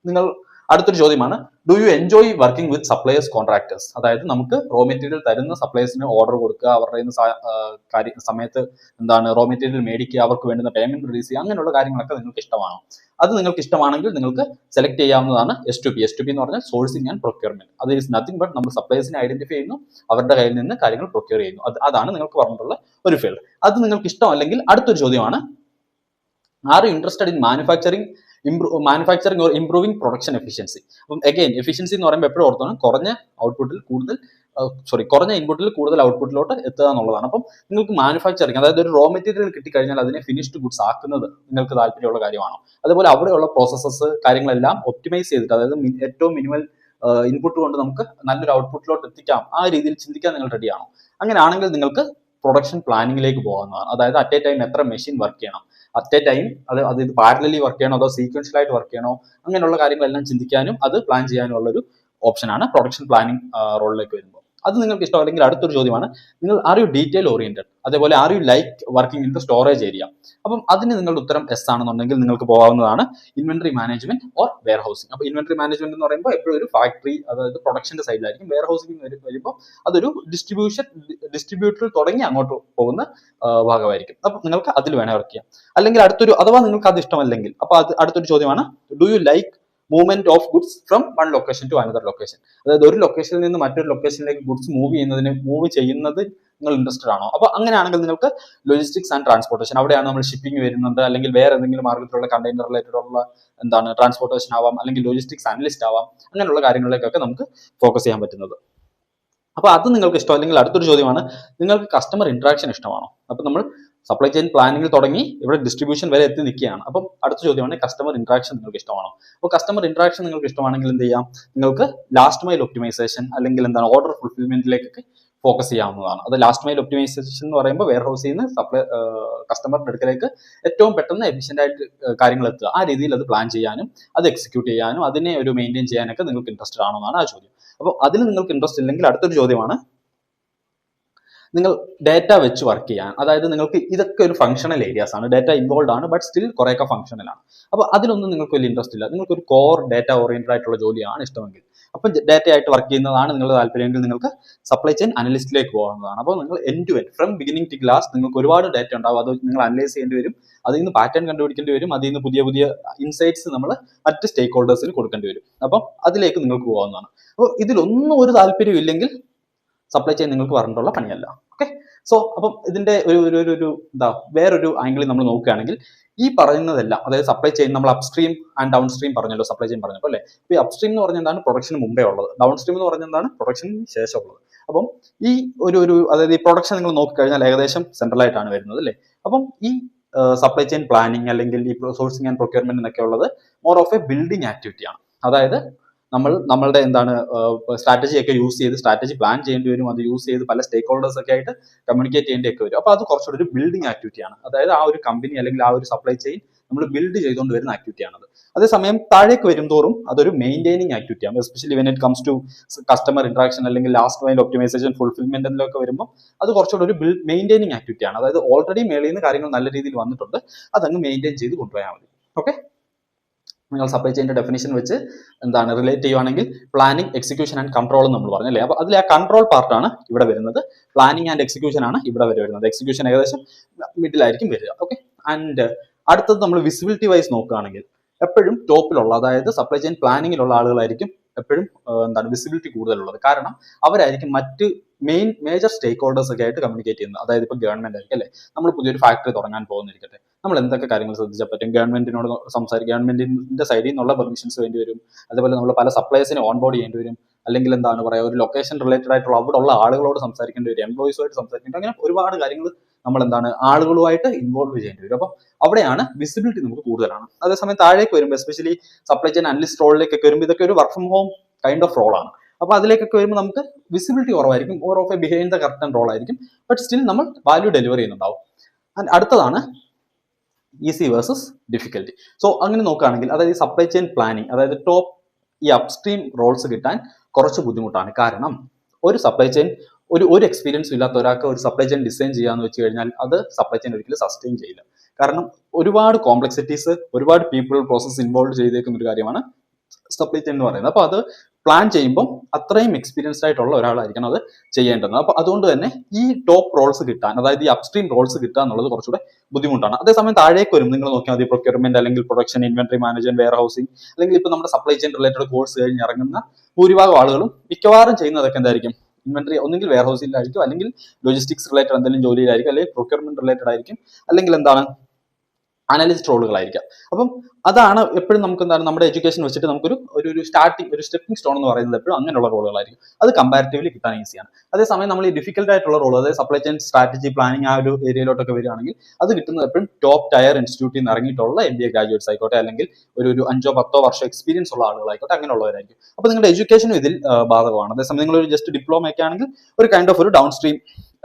നിങ്ങൾ അടുത്തൊരു ചോദ്യമാണ്, do you enjoy working with suppliers, contractors. അതായത് നമുക്ക് റോ മെറ്റീരിയൽ തരുന്ന സപ്ലയേഴ്സിന് ഓർഡർ കൊടുക്കുക, അവരുടെ സമയത്ത് റോ മെറ്റീരിയൽ മേടിക്കുക, അവർക്ക് വേണ്ടുന്ന പേയ്മെന്റ് റിലീസ് ചെയ്യുക, അങ്ങനെയുള്ള കാര്യങ്ങളൊക്കെ നിങ്ങൾക്ക് ഇഷ്ടമാണോ? അത് നിങ്ങൾക്ക് ഇഷ്ടമാണെങ്കിൽ നിങ്ങൾക്ക് സെലക്ട് ചെയ്യാവുന്നതാണ് S2P. S2P എന്ന് പറഞ്ഞാൽ സോഴ്സിംഗ് ആൻഡ് പ്രൊക്യൂർമെന്റ്. അത് ഈസ് നത്തിങ് ബട്ട് നമ്മൾ സപ്ലയേഴ്സിനെ ഐഡന്റിഫൈ ചെയ്യുന്നു, അവരുടെ കയ്യിൽ നിന്ന് കാര്യങ്ങൾ പ്രൊക്യൂർ ചെയ്യുന്നു. അതാണ് നിങ്ങൾക്ക് പറഞ്ഞിട്ടുള്ള ഒരു ഫീൽഡ്. അത് നിങ്ങൾക്ക് ഇഷ്ടമല്ലെങ്കിൽ അടുത്തൊരു ചോദ്യമാണ്, are you interested in manufacturing or improving production efficiency. അപ്പം അഗൈൻ എഫിഷ്യൻസി എന്ന് പറയുമ്പോൾ എപ്പോഴും ഓർത്തോണം, കുറഞ്ഞ ഇൻപുട്ടിൽ കൂടുതൽ ഔട്ട്പുട്ടിലോട്ട് എത്തുക എന്നുള്ളതാണ്. അപ്പം നിങ്ങൾക്ക് മാനുഫാക്ചറിങ്, അതായത് ഒരു റോ മെറ്റീരിയൽ കിട്ടിക്കഴിഞ്ഞാൽ അതിനെ ഫിനിഷ്ഡ് ഗുഡ്സ് ആക്കുന്നത് നിങ്ങൾക്ക് താല്പര്യമുള്ള കാര്യമാണോ? അതുപോലെ അവിടെയുള്ള പ്രോസസ്സസ് കാര്യങ്ങളെല്ലാം ഒപ്റ്റിമൈസ് ചെയ്തിട്ട്, അതായത് ഏറ്റവും മിനിമൽ ഇൻപുട്ട് കൊണ്ട് നമുക്ക് നല്ലൊരു ഔട്ട്പുട്ടിലോട്ട് എത്തിക്കാം, ആ രീതിയിൽ ചിന്തിക്കാൻ നിങ്ങൾ റെഡിയാണോ? അങ്ങനെയാണെങ്കിൽ നിങ്ങൾക്ക് പ്രൊഡക്ഷൻ പ്ലാനിങ്ങിലേക്ക് പോകാവുന്നതാണ്. അതായത് അറ്റ് എ ടൈം എത്ര മെഷീൻ വർക്ക് ചെയ്യണം, അറ്റ് എ ടൈം അത് പാരലലി വർക്ക് ചെയ്യണോ അതോ സീക്വൻഷ്യലായിട്ട് വർക്ക് ചെയ്യണോ, അങ്ങനെയുള്ള കാര്യങ്ങളെല്ലാം ചിന്തിക്കാനും അത് പ്ലാൻ ചെയ്യാനും ഉള്ള ഒരു ഓപ്ഷനാണ് പ്രൊഡക്ഷൻ പ്ലാനിങ് റോളിലേക്ക് വരുമ്പോൾ. അത് നിങ്ങൾക്ക് ഇഷ്ടമല്ലെങ്കിൽ അടുത്തൊരു ചോദ്യമാണ്, നിങ്ങൾ ആർ യു ഡീറ്റെയിൽ ഓറിയന്റഡ്, അതേപോലെ are you like working in the storage area. അപ്പം അതിന് നിങ്ങളുടെ ഉത്തരം എസ് ആണെന്നുണ്ടെങ്കിൽ നിങ്ങൾക്ക് പോകാവുന്നതാണ് inventory management or warehousing. അപ്പോൾ ഇൻവെന്ററി മാനേജ്മെന്റ് എന്ന് പറയുമ്പോൾ എപ്പോഴും ഒരു ഫാക്ടറി, അതായത് പ്രൊഡക്ഷന്റെ സൈഡിലായിരിക്കും. വെയർ ഹൗസിംഗ് വരുമ്പോൾ അതൊരു ഡിസ്ട്രിബ്യൂട്ടറിൽ തുടങ്ങി അങ്ങോട്ട് പോകുന്ന ഭാഗമായിരിക്കും. അപ്പം നിങ്ങൾക്ക് അതിൽ വേണേൽ വർക്ക് ചെയ്യാം. അല്ലെങ്കിൽ അഥവാ നിങ്ങൾക്ക് അത് ഇഷ്ടമല്ലെങ്കിൽ, അപ്പോൾ അടുത്തൊരു ചോദ്യമാണ്, do you like movement of goods from one location to another location. അതായത് ഒരു ലൊക്കേഷനിൽ നിന്ന് മറ്റൊരു ലൊക്കേഷനിലേക്ക് ഗുഡ്സ് മൂവ് ചെയ്യുന്നത് നിങ്ങൾ ഇൻട്രസ്റ്റഡ് ആണോ? അപ്പൊ അങ്ങനെയാണെങ്കിൽ നിങ്ങൾക്ക് ലോജിസ്റ്റിക്സ് ആൻഡ് ട്രാൻസ്പോർട്ടേഷൻ, അവിടെയാണ് നമ്മൾ ഷിപ്പിംഗ് വരുന്നത്, അല്ലെങ്കിൽ വേറെ എന്തെങ്കിലും മാർഗത്തിലുള്ള കണ്ടെയ്നർ റിലേറ്റഡ് ഉള്ള ട്രാൻസ്പോർട്ടേഷൻ ആവാം, അല്ലെങ്കിൽ ലോജിസ്റ്റിക്സ് അനലിസ്റ്റ് ആവാം, അങ്ങനെയുള്ള കാര്യങ്ങളിലേക്കൊക്കെ നമുക്ക് ഫോക്കസ് ചെയ്യാൻ പറ്റുന്നത്. അപ്പൊ അത് നിങ്ങൾക്ക് ഇഷ്ടം. അല്ലെങ്കിൽ അടുത്തൊരു ചോദ്യമാണ്, നിങ്ങൾക്ക് കസ്റ്റമർ ഇന്ററാക്ഷൻ ഇഷ്ടമാണോ? അപ്പൊ നമ്മൾ സപ്ലൈ ചെയിൻ പ്ലാനിങ്ങിൽ തുടങ്ങി ഇവിടെ ഡിസ്ട്രിബ്യൂഷൻ വരെ എത്തി നിൽക്കുകയാണ്. അപ്പം അടുത്ത ചോദ്യമാണ്, കസ്റ്റമർ ഇന്ററാക്ഷൻ നിങ്ങൾക്ക് ഇഷ്ടമാണോ? അപ്പോൾ കസ്റ്റമർ ഇന്ററാക്ഷൻ നിങ്ങൾക്ക് ഇഷ്ടമാണെങ്കിൽ എന്ത് ചെയ്യാം, നിങ്ങൾക്ക് ലാസ്റ്റ് മൈൽ ഒപ്റ്റിമൈസേഷൻ അല്ലെങ്കിൽ ഓർഡർ ഫുൾഫിൽമെന്റിലേക്കൊക്കെ ഫോക്കസ് ചെയ്യാവുന്നതാണ്. അത് ലാസ്റ്റ് മൈൽ ഒപ്റ്റിമൈസേഷൻ എന്ന് പറയുമ്പോൾ വെയർ ഹൗസിൽ നിന്ന് കസ്റ്റമറിന്റെ അടുക്കലേക്ക് ഏറ്റവും പെട്ടെന്ന് എഫിഷ്യന്റ് ആയിട്ട് കാര്യങ്ങൾ എത്തുക, ആ രീതിയിൽ അത് പ്ലാൻ ചെയ്യാനും അത് എക്സിക്യൂട്ട് ചെയ്യാനും അതിനെ ഒരു മെയിൻറ്റെയിൻ ചെയ്യാനൊക്കെ നിങ്ങൾക്ക് ഇൻട്രസ്റ്റഡ് ആണോ എന്നാണ് ആ ചോദ്യം. അപ്പോൾ അതിൽ നിങ്ങൾക്ക് ഇൻട്രസ്റ്റ് ഇല്ലെങ്കിൽ അടുത്തൊരു ചോദ്യമാണ് നിങ്ങൾ ഡേറ്റ വെച്ച് വർക്ക് ചെയ്യാൻ. അതായത് നിങ്ങൾക്ക് ഇതൊക്കെ ഒരു ഫംഗ്ഷണൽ ഏരിയാസ് ആണ്, ഡേറ്റ ഇൻവോൾവ് ആണ്, ബട്ട് സ്റ്റിൽ കുറേയൊക്കെ ഫംഗ്ഷണൽ ആണ്. അപ്പോൾ അതിലൊന്നും നിങ്ങൾക്ക് വലിയ ഇൻട്രസ്റ്റ് ഇല്ല, നിങ്ങൾക്ക് ഒരു കോർ ഡേറ്റ ഓറിയന്റഡ് ആയിട്ടുള്ള ജോലിയാണ് ഇഷ്ടമെങ്കിൽ, അപ്പം ഡേറ്റ ആയിട്ട് വർക്ക് ചെയ്യുന്നതാണ് നിങ്ങളുടെ താല്പര്യമെങ്കിൽ നിങ്ങൾക്ക് സപ്ലൈ ചെയിൻ അനലിസ്റ്റിലേക്ക് പോകാവുന്നതാണ്. അപ്പോൾ നിങ്ങൾ end to end from beginning to last നിങ്ങൾക്ക് ഒരുപാട് ഡേറ്റ ഉണ്ടാവും, അത് നിങ്ങൾ അനലൈസ് ചെയ്യേണ്ടി വരും, അതിൽ നിന്ന് പാറ്റേൺ കണ്ടുപിടിക്കേണ്ടി വരും, അതിൽ നിന്ന് പുതിയ പുതിയ ഇൻസൈറ്റ്സ് നമ്മൾ മറ്റ് സ്റ്റേക്ക് ഹോൾഡേഴ്സിന് കൊടുക്കേണ്ടി വരും. അപ്പം അതിലേക്ക് നിങ്ങൾക്ക് പോകാവുന്നതാണ്. അപ്പോൾ ഇതിലൊന്നും ഒരു താല്പര്യം ഇല്ലെങ്കിൽ സപ്ലൈ ചെയിൻ നിങ്ങൾക്ക് പറഞ്ഞിട്ടുള്ള പണിയല്ല. ഓക്കെ, സോ അപ്പം ഇതിന്റെ ഒരു വേറൊരു ആംഗിളിൽ നമ്മൾ നോക്കുകയാണെങ്കിൽ ഈ പറയുന്നതെല്ലാം, അതായത് സപ്ലൈ ചെയിൻ നമ്മൾ അപ്സ്ട്രീം ആൻഡ് ഡൗൺ സ്ട്രീം പറഞ്ഞല്ലോ, സപ്ലൈ ചെയിൻ പറഞ്ഞപ്പോൾ അല്ലേ. അപ്പോൾ ഈ അപ്സ്ട്രീം എന്ന് പറഞ്ഞ എന്താണ്, പ്രൊഡക്ഷന് മുമ്പേ ഉള്ളത്, ഡൗൺ സ്ട്രീം എന്ന് പറഞ്ഞ എന്താണ്, പ്രൊഡക്ഷന് ശേഷമുള്ളത്. അപ്പം ഈ അതായത് ഈ പ്രൊഡക്ഷൻ നിങ്ങൾ നോക്കിക്കഴിഞ്ഞാൽ ഏകദേശം സെൻട്രൽ ആയിട്ടാണ് വരുന്നത് അല്ലേ. അപ്പം ഈ സപ്ലൈ ചെയിൻ പ്ലാനിങ് അല്ലെങ്കിൽ ഈ സോഴ്സിങ് ആൻഡ് പ്രൊക്യൂർമെന്റ് എന്നൊക്കെ ഉള്ളത് മോർ ഓഫ് എ ബിൽഡിംഗ് ആക്ടിവിറ്റിയാണ്. അതായത് നമ്മളുടെ എന്താണ് സ്ട്രാറ്റജി ഒക്കെ യൂസ് ചെയ്ത് സ്ട്രാറ്റജി പ്ലാൻ ചെയ്യേണ്ടി വരും, അത് യൂസ് ചെയ്ത് പല സ്റ്റേക്ക് ഹോൾഡേഴ്സ് ഒക്കെ ആയിട്ട് കമ്മ്യൂണിക്കേറ്റ് ചെയ്യേണ്ടി വരും. അപ്പോൾ അത് കുറച്ചുകൂടി ഒരു ബിൽഡിംഗ് ആക്ടിവിറ്റിയാണ്. അതായത് ആ ഒരു കമ്പനി അല്ലെങ്കിൽ ആ ഒരു സപ്ലൈ ചെയിൻ നമ്മൾ ബിൽഡ് ചെയ്തുകൊണ്ട് വരുന്ന ആക്ടിവിറ്റിയാണത്. അതേസമയം താഴേക്ക് വരും തോറും അതൊരു മെയിൻറ്റെയിനിങ് ആക്ടിവിറ്റിയാണ്, especially when it comes to customer interaction അല്ലെങ്കിൽ ലാസ്റ്റ് മൈൽ ഒപ്റ്റിമൈസേഷൻ ഫുൾഫിൽമെന്റ് എന്നൊക്കെ വരുമ്പോൾ അത് കുറച്ചുകൂടി ഒരു മെയിൻറ്റെയിനിങ് ആക്ടിവിറ്റിയാണ്. അതായത് ഓൾറെഡി മേളിൽ നിന്ന് കാര്യങ്ങൾ നല്ല രീതിയിൽ വന്നിട്ടുണ്ട്, അതങ്ങ് മെയിൻറ്റെയിൻ ചെയ്ത് കൊണ്ടുപോയാൽ മതി. ഓക്കെ, നിങ്ങൾ സപ്ലൈ ചെയിൻ്റെ ഡെഫിനിഷൻ വെച്ച് എന്താണ് റിലേറ്റ് ചെയ്യുവാണെങ്കിൽ പ്ലാനിങ്, എക്സിക്യൂഷൻ ആൻഡ് കൺട്രോൾ എന്ന് നമ്മൾ പറഞ്ഞല്ലേ. അപ്പോൾ അതിൽ ആ കൺട്രോൾ പാർട്ടാണ് ഇവിടെ വരുന്നത്, പ്ലാനിങ് ആൻഡ് എക്സിക്യൂഷൻ ആണ് ഇവിടെ വരുന്നത്. എക്സിക്യൂഷൻ ഏകദേശം മിഡിലായിരിക്കും വരിക. ഓക്കെ, ആൻഡ് അടുത്തത് നമ്മൾ വിസിബിലിറ്റി വൈസ് നോക്കുകയാണെങ്കിൽ എപ്പോഴും ടോപ്പിലുള്ള, അതായത് സപ്ലൈ ചെയിൻ പ്ലാനിങ്ങിലുള്ള ആളുകളായിരിക്കും എപ്പോഴും എന്താണ് വിസിബിലിറ്റി കൂടുതലുള്ളത്. കാരണം അവരായിരിക്കും മറ്റ് മേജർ സ്റ്റേക്ക് ഹോൾഡേഴ്സ് ഒക്കെ ആയിട്ട് കമ്മ്യൂണിക്കേറ്റ് ചെയ്യുന്നത്. അതായത് ഇപ്പോൾ ഗവൺമെന്റ് ആയിരിക്കും അല്ലേ, നമ്മൾ പുതിയൊരു ഫാക്ടറി തുടങ്ങാൻ പോകുന്നിരിക്കട്ടെ, നമ്മൾ എന്തൊക്കെ കാര്യങ്ങൾ ശ്രദ്ധിച്ചാൽ പറ്റും, ഗവൺമെന്റിനോട് ഗവൺമെന്റിന്റെ സൈഡിൽ നിന്നുള്ള പെർമിഷൻസ് വേണ്ടി വരും, അതേപോലെ നമ്മൾ പല സപ്ലൈസിനെ ഓൺ ബോർഡ് ചെയ്യേണ്ടി വരും, അല്ലെങ്കിൽ എന്താണ് പറയുക ഒരു ലൊക്കേഷൻ റിലേറ്റഡ് ആയിട്ടുള്ള അവിടെ ഉള്ള ആളുകളോട് സംസാരിക്കേണ്ടി വരും, എംപ്ലോയീസുമായിട്ട് സംസാരിക്കേണ്ടി, അങ്ങനെ ഒരുപാട് കാര്യങ്ങൾ നമ്മൾ എന്താണ് ആളുകളുമായിട്ട് ഇൻവോൾവ് ചെയ്യേണ്ടി വരും. അപ്പം അവിടെയാണ് വിസിബിലിറ്റി നമുക്ക് കൂടുതലാണ്. അതേസമയം താഴേക്ക് വരുമ്പോൾ എസ്പെഷ്യലി സപ്ലൈ ചെയിൻ അനലിസ്റ്റ് റോളിലേക്കൊക്കെ വരുമ്പോൾ ഇതൊക്കെ ഒരു work from home kind of റോളാണ്. അപ്പൊ അതിലേക്കൊക്കെ വരുമ്പോൾ നമുക്ക് വിസിബിലിറ്റി കുറവായിരിക്കും, more of a behind the curtain role ആയിരിക്കും, ബട്ട് സ്റ്റിൽ നമ്മൾ വാല്യൂ ഡെലിവർ ചെയ്യുന്നുണ്ടാവും. ആൻഡ് അടുത്തതാണ് ഈസി വേഴ്സസ് ഡിഫിക്കൽറ്റി. സോ അങ്ങനെ നോക്കുകയാണെങ്കിൽ അതായത് സപ്ലൈ ചെയിൻ പ്ലാനിങ്, അതായത് ടോപ്പ് ഈ അപ്സ്ട്രീം റോൾസ് കിട്ടാൻ കുറച്ച് ബുദ്ധിമുട്ടാണ്. കാരണം ഒരു സപ്ലൈ ചെയിൻ ഒരു എക്സ്പീരിയൻസ് ഇല്ലാത്ത ഒരാൾക്ക് ഒരു സപ്ലൈ ചെയിൻ ഡിസൈൻ ചെയ്യാന്ന് വെച്ച് കഴിഞ്ഞാൽ അത് സപ്ലൈ ചെയിൻ ഒരിക്കലും സസ്റ്റെയിൻ ചെയ്യില്ല. കാരണം ഒരുപാട് കോംപ്ലക്സിറ്റീസ്, ഒരുപാട് പീപ്പിൾ പ്രോസസ് ഇൻവോൾവ് ചെയ്തേക്കുന്ന ഒരു കാര്യമാണ് സപ്ലൈ ചെയിൻ എന്ന് പറയുന്നത്. അപ്പോൾ അത് പ്ലാൻ ചെയ്യുമ്പോൾ അത്രയും എക്സ്പീരിയൻസ്ഡ് ആയിട്ടുള്ള ഒരാളായിരിക്കണം അത് ചെയ്യേണ്ടത്. അപ്പോൾ അതുകൊണ്ട് തന്നെ ഈ ടോപ്പ് റോൾസ് കിട്ടാൻ, അതായത് ഈ അപ്സ്ട്രീം റോൾസ് കിട്ടുക എന്നുള്ളത് കുറച്ചുകൂടെ ബുദ്ധിമുട്ടാണ്. അതേസമയം താഴേക്ക് വരും നിങ്ങൾ നോക്കിയാൽ മതി, പ്രൊക്യൂർമെന്റ് അല്ലെങ്കിൽ production, inventory management, warehousing, അല്ലെങ്കിൽ ഇപ്പോൾ നമ്മുടെ സപ്ലൈ ചെയിൻ റിലേറ്റഡ് കോഴ്സ് കഴിഞ്ഞ് ഇറങ്ങുന്ന ഭൂരിഭാഗം ആളുകളും മിക്കവാറും ചെയ്യുന്നതൊക്കെ എന്തായിരിക്കും, ഇൻവെന്ററി ഒന്നെങ്കിൽ വെയർ ഹൗസിലായിരിക്കും, അല്ലെങ്കിൽ ലോജിസ്റ്റിക്സ് റിലേറ്റഡ് എന്തെങ്കിലും ജോലിയിലായിരിക്കും, അല്ലെങ്കിൽ പ്രൊക്യൂർമെന്റ് റിലേറ്റഡ് ആയിരിക്കും, അല്ലെങ്കിൽ എന്താണ് അനലിസ്റ്റ് റോളുകളായിരിക്കാം. അപ്പം അതാണ് എപ്പോഴും നമുക്ക് എന്താണ് നമ്മുടെ എഡ്യൂക്കേഷൻ വെച്ചിട്ട് നമുക്കൊരു ഒരു സ്റ്റാർട്ടിങ് ഒരു സ്റ്റെപ്പിംഗ് സ്റ്റോൺ എന്ന് പറയുന്നത് എപ്പോഴും അങ്ങനെയുള്ള റോളുകളായിരിക്കും. അത് കമ്പാരിറ്റീവ്ലി കിട്ടാൻ ഈസിയാണ്. അതേസമയം നമ്മൾ ഈ ഡിഫിക്കൽട്ട് ആയിട്ടുള്ള റോൾ, അതായത് സപ്ലൈ ചെയിൻ സ്ട്രാറ്റജി പ്ലാനിങ് ആ ഒരു ഏരിയയിലോട്ടൊക്കെ വരികയാണെങ്കിൽ അത് കിട്ടുന്നത് എപ്പോഴും ടോപ്പ് ടയർ ഇൻസ്റ്റിറ്റ്യൂട്ടിൽ നിന്ന് ഇറങ്ങിയിട്ടുള്ള MBA ഗ്രാജുവേറ്റ്സ് ആയിക്കോട്ടെ, അല്ലെങ്കിൽ ഒരു 5-10 വർഷം എക്സ്പീരിയൻസ് ഉള്ള ആളുകളായിക്കോട്ടെ, അങ്ങനെയുള്ളവരായിരിക്കും. അപ്പോൾ നിങ്ങളുടെ എഡ്യൂക്കേഷനും ഇതിൽ ബാധകമാണ്. അതേസമയം നിങ്ങൾ ഒരു ജസ്റ്റ് ഡിപ്ലോമ ഒക്കെ ആണെങ്കിൽ ഒരു കൈൻഡ് ഓഫ് ഒരു ഡൗൺ സ്ട്രീം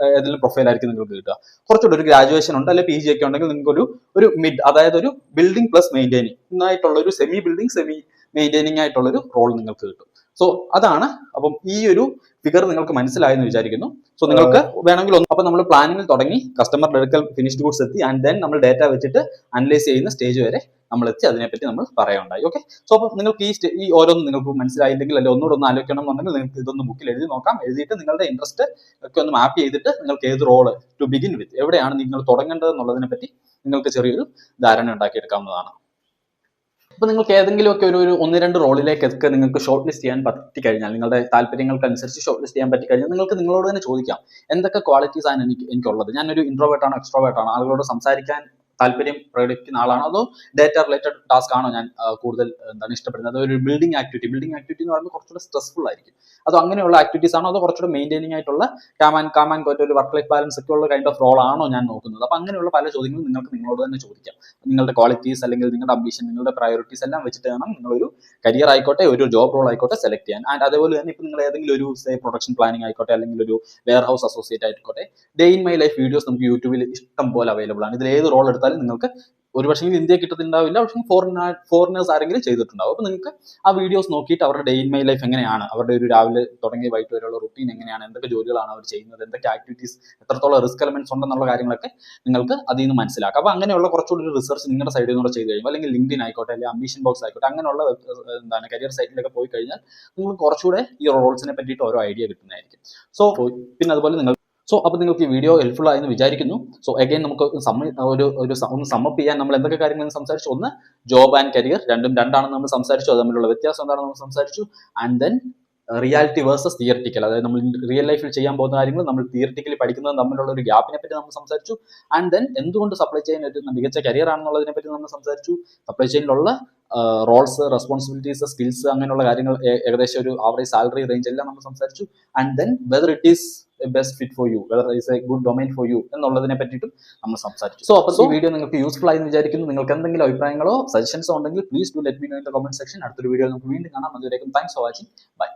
ഏതെങ്കിലും പ്രൊഫൈൽ ആയിരിക്കും നിങ്ങൾക്ക് കിട്ടുക. കുറച്ചുകൂടി ഒരു ഗ്രാജുവേഷൻ ഉണ്ട്, അല്ലെങ്കിൽ PG ഒക്കെ ഉണ്ടെങ്കിൽ നിങ്ങൾക്ക് ഒരു മിഡ്, അതായത് ഒരു ബിൽഡിംഗ് പ്ലസ് മെയിൻറ്റെയിനിങ് ആയിട്ടുള്ള ഒരു സെമി ബിൽഡിംഗ് സെമി മെയിൻറ്റെയിനിങ് ആയിട്ടുള്ള ഒരു റോൾ നിങ്ങൾക്ക് കിട്ടും. സോ അതാണ്. അപ്പം ഈ ഒരു ഫിഗർ നിങ്ങൾക്ക് മനസ്സിലായെന്ന് വിചാരിക്കുന്നു. സോ നിങ്ങൾക്ക് വേണമെങ്കിൽ അപ്പൊ നമ്മൾ പ്ലാനിങ്ങിൽ തുടങ്ങി കസ്റ്റമറുടെ അടുക്കൽ ഫിനിഷ്ഡ് ഗുഡ്സ് എത്തി, ആൻഡ് ദെൻ നമ്മൾ ഡേറ്റ വെച്ചിട്ട് അനലൈസ് ചെയ്യുന്ന സ്റ്റേജ് വരെ നമ്മൾ എത്തി, അതിനെപ്പറ്റി നമ്മൾ പറയാനുണ്ടായി. ഓക്കെ, സോ അപ്പോൾ നിങ്ങൾക്ക് ഈ ഓരോന്നും നിങ്ങൾക്ക് മനസ്സിലായില്ലെങ്കിൽ, അല്ലെങ്കിൽ ഒന്നുകൂടെ ഒന്ന് ആലോചിക്കണം എന്നുണ്ടെങ്കിൽ നിങ്ങൾക്ക് ഇതൊന്ന് ബുക്കിൽ എഴുതി നോക്കാം. എഴുതിയിട്ട് നിങ്ങളുടെ ഇൻട്രസ്റ്റ് ഒക്കെ ഒന്ന് മാപ്പ് ചെയ്തിട്ട് നിങ്ങൾക്ക് ഏത് റോള് ടു ബിഗിൻ വിത്ത്, എവിടെയാണ് നിങ്ങൾ തുടങ്ങേണ്ടത് എന്നുള്ളതിനെ പറ്റി നിങ്ങൾക്ക് ചെറിയൊരു ധാരണ ഉണ്ടാക്കിയെടുക്കാവുന്നതാണ്. അപ്പൊ നിങ്ങൾക്ക് ഏതെങ്കിലും ഒക്കെ ഒരു 1-2 റോളിലേക്കൊക്കെ നിങ്ങൾക്ക് ഷോർട്ട് ലിസ്റ്റ് ചെയ്യാൻ പറ്റിക്കഴിഞ്ഞാൽ, നിങ്ങളുടെ താല്പര്യങ്ങൾക്കനുസരിച്ച് ഷോർട്ട് ലിസ്റ്റ് ചെയ്യാൻ പറ്റിക്കഴിഞ്ഞാൽ നിങ്ങൾക്ക് നിങ്ങളോട് തന്നെ ചോദിക്കാം എന്തൊക്കെ ക്വാളിറ്റീസ് ആണ് എനിക്കുള്ളത്. ഞാനൊരു ഇൻട്രോവേർട്ട് ആണോ എക്സ്ട്രോവേർട്ട് ആണോ, ആളുകളോട് സംസാരിക്കാൻ താല്പര്യം പ്രകടിപ്പിക്കുന്ന ആളാണോ, അതോ ഡേറ്റ റിലേറ്റഡ് ടാസ്ക് ആണോ ഞാൻ കൂടുതൽ എന്താണ് ഇഷ്ടപ്പെടുന്നത്? ഒരു ബിൽഡിംഗ് ആക്ടിവിറ്റി എന്ന് പറയുമ്പോൾ കുറച്ചുകൂടെ സ്ട്രെസ്ഫുൾ ആയിരിക്കും. അതോ അങ്ങനെയുള്ള ആക്ടിവിറ്റീസ് ആണോ, അതോ കുറച്ചുകൂടെ മെയിൻറ്റെയിനിങ് ആയിട്ടുള്ള കാം ആൻഡ് ഒരു വർക്ക് ലൈഫ് ബാലൻസ് ഒക്കെ ഉള്ള കൈൻഡ് ഓഫ് റോൾ ആണോ ഞാൻ നോക്കുന്നത്? അപ്പൊ അങ്ങനെയുള്ള പല ചോദ്യങ്ങളും നിങ്ങൾക്ക് നിങ്ങളോട് തന്നെ ചോദിക്കാം. നിങ്ങളുടെ ക്വാളിറ്റീസ് അല്ലെങ്കിൽ നിങ്ങളുടെ അംബിഷൻ, നിങ്ങളുടെ പ്രയോറിറ്റീസ് എല്ലാം വെച്ചിട്ട് വേണം നിങ്ങളൊരു കരിയർ ആയിക്കോട്ടെ, ഒരു ജോബ് റോൾ ആയിക്കോട്ടെ സെലക്ട് ചെയ്യാൻ. ആൻഡ് അതേപോലെ തന്നെ ഇപ്പൊ നിങ്ങൾ ഏതെങ്കിലും ഒരു പ്രൊഡക്ഷൻ പ്ലാനിംഗ് ആയിക്കോട്ടെ, അല്ലെങ്കിൽ ഒരു വെയർ ഹൗസ് അസോസിയേറ്റ് ആയിക്കോട്ടെ, day in my life videos നമുക്ക് യൂട്യൂബിൽ ഇഷ്ടം പോലെ അവൈലബിൾ ആണ്. ഇതിൽ ഏത് റോൾ എടുത്താലും നിങ്ങൾക്ക് ഒരുപക്ഷെ ഇന്ത്യയിൽ കിട്ടത്തിണ്ടാവില്ല, പക്ഷേ ഫോറിനേഴ്സ് ആരെങ്കിലും ചെയ്തിട്ടുണ്ടാവും. അപ്പൊ നിങ്ങൾക്ക് ആ വീഡിയോസ് നോക്കിയിട്ട് അവരുടെ ഡേ ഇൻ മൈ ലൈഫ് എങ്ങനെയാണ്, അവരുടെ ഒരു രാവിലെ തുടങ്ങി വൈകിട്ട് വരെയുള്ള റുട്ടീൻ എങ്ങനെയാണ്, എന്തൊക്കെ ജോലികളാണ് അവർ ചെയ്യുന്നത്, എന്തൊക്കെ ആക്ടിവിറ്റീസ്, എത്രത്തോളം റിസ്ക് എലമെന്റ്സ് ഉണ്ടെന്നുള്ള കാര്യങ്ങളൊക്കെ നിങ്ങൾക്ക് അതിൽ നിന്ന് മനസ്സിലാക്കാം. അപ്പൊ അങ്ങനെയുള്ള കുറച്ചുകൂടി ഒരു റിസർച്ച് നിങ്ങളുടെ സൈഡിൽ നിന്നൂടെ ചെയ്ത് കഴിയുമ്പോൾ, അല്ലെങ്കിൽ ലിങ്ക്ഡിൻ ആയിക്കോട്ടെ, അല്ലെങ്കിൽ അംബിഷൻ ബോക്സ് ആയിക്കോട്ടെ, അങ്ങനെയുള്ള എന്താണ് കരിയർ സൈറ്റിലൊക്കെ പോയി കഴിഞ്ഞാൽ നിങ്ങൾക്ക് കുറച്ചുകൂടെ ഈ റോൾസിനെ പറ്റിയിട്ട് ഓരോ ഐഡിയ കിട്ടുന്നതായിരിക്കും. സോ പിന്നെ അതുപോലെ നിങ്ങൾ അപ്പോൾ നിങ്ങൾക്ക് ഈ വീഡിയോ ഹെൽപ്ഫുൾ ആയെന്ന് വിചാരിക്കുന്നു. സോ അഗൈൻ നമുക്ക് ഒന്ന് സമ്മപ്പ് ചെയ്യാൻ നമ്മൾ എന്തൊക്കെ കാര്യങ്ങൾ സംസാരിച്ചു. ഒന്ന്, ജോബ് ആൻഡ് കരിയർ രണ്ടാണെന്ന് നമ്മൾ സംസാരിച്ചു, അത് തമ്മിലുള്ള വ്യത്യാസം എന്താണെന്ന് നമ്മൾ സംസാരിച്ചു. And then reality versus theoretical, അതായത് നമ്മൾ റിയൽ ലൈഫിൽ ചെയ്യാൻ പോകുന്ന കാര്യങ്ങൾ നമ്മൾ തിയറിറ്റിക്കലി പഠിക്കുന്നതും തമ്മിലുള്ള ഒരു ഗ്യാപ്പിനെ പറ്റി നമ്മൾ സംസാരിച്ചു. ആൻഡ് ദെൻ എന്തുകൊണ്ട് സപ്ലൈ ചെയിൻ ഒരു മികച്ച കരിയർ ആണെന്നുള്ളതിനെ പറ്റി നമ്മൾ സംസാരിച്ചു. സപ്ലൈ ചെയിനിലുള്ള റോൾസ്, റെസ്പോൺസിബിലിറ്റീസ്, സ്കിൽസ്, അങ്ങനെയുള്ള കാര്യങ്ങൾ, ഏകദേശം ഒരു ആവറേജ് സാലറി റേഞ്ച് എല്ലാം നമ്മൾ സംസാരിച്ചു. And then whether it is best fit for U, whether is a good domain for you എന്നുള്ളതിനെ പറ്റിയിട്ടും നമ്മൾ സംസാരിച്ചു. സോ അപ്പോൾ ഈ വീഡിയോ നിങ്ങൾക്ക് യൂസ്ഫുൾ ആയി എന്ന് വിചാരിക്കുന്നു. നിങ്ങൾക്ക് എന്തെങ്കിലും അഭിപ്രായങ്ങളോ സജഷൻസോ ഉണ്ടെങ്കിൽ please do let me know in the comment section. അടുത്തൊരു വീഡിയോ നമുക്ക് വീണ്ടും കാണാം. അതുവരേക്കും താങ്ക്സ് ഫോർ വാച്ചിങ്. ബൈ.